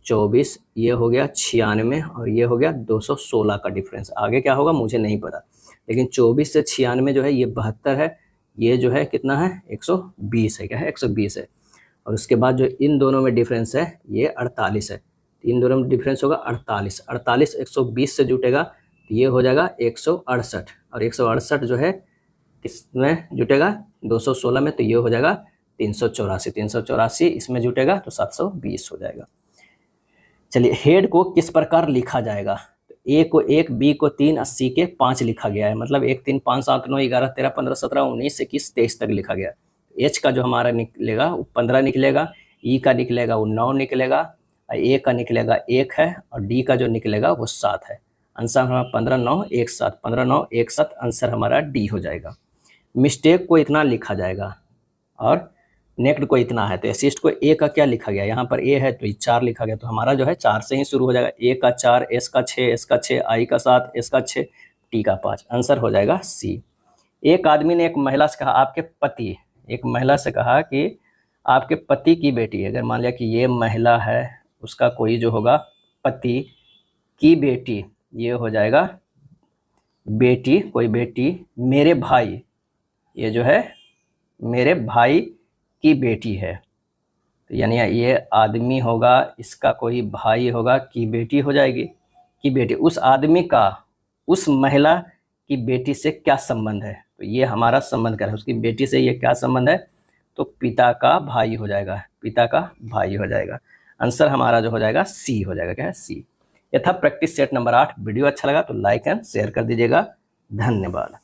24, ये हो गया 96 और ये हो गया 216 का डिफरेंस। आगे क्या होगा मुझे नहीं पता, लेकिन 24 से 96 जो है ये 72 है, ये जो है कितना है? 120 है। क्या है? 120 है। और उसके बाद जो इन दोनों में डिफरेंस है ये 48 है, इन दोनों में डिफरेंस होगा 48। 48 120 से जुटेगा तो ये हो जाएगा 168, और 168 जो है किसमें जुटेगा? 216 में, तो ये हो जाएगा 384। 384 इसमें जुटेगा तो 720 हो जाएगा। चलिए हेड को किस प्रकार लिखा जाएगा? तो ए को 1, बी को 3 और सी के 5 लिखा गया है, मतलब 1 3 5 7 9 11 13 15 17 19 21 23 तक लिखा गया। एच का जो हमारा निकलेगा वो 15 निकलेगा, ई का निकलेगा वो 9 निकलेगा, ए का निकलेगा 1 है, और डी का जो निकलेगा वो 7 है। आंसर हमारा 15 9 1 7, 15 9 1 7, आंसर हमारा डी हो जाएगा। मिस्टेक को इतना लिखा जाएगा, और नेक्ड को इतना है, तो एसिस्ट को ए का क्या लिखा गया, यहाँ पर ए है तो 4 लिखा गया, तो हमारा जो है 4 से ही शुरू हो जाएगा। ए का 4, एस का 6, एस का 6, आई का 7, एस का 6, टी का 5। आंसर हो जाएगा सी। एक आदमी ने एक महिला से कहा आपके पति, एक महिला से कहा कि आपके पति की बेटी, अगर मान लिया कि ये महिला है, उसका कोई जो होगा पति की बेटी, ये हो जाएगा बेटी, कोई बेटी, मेरे भाई, ये जो है मेरे भाई की बेटी है, तो यानी ये आदमी होगा, इसका कोई भाई होगा, की बेटी हो जाएगी, की बेटी। उस आदमी का उस महिला की बेटी से क्या संबंध है, तो ये हमारा संबंध क्या है, उसकी बेटी से ये क्या संबंध है, तो पिता का भाई हो जाएगा, पिता का भाई हो जाएगा। आंसर हमारा जो हो जाएगा सी हो जाएगा, क्या है, सी। ये था प्रैक्टिस सेट नंबर 8। वीडियो अच्छा लगा तो लाइक एंड शेयर कर दीजिएगा। धन्यवाद।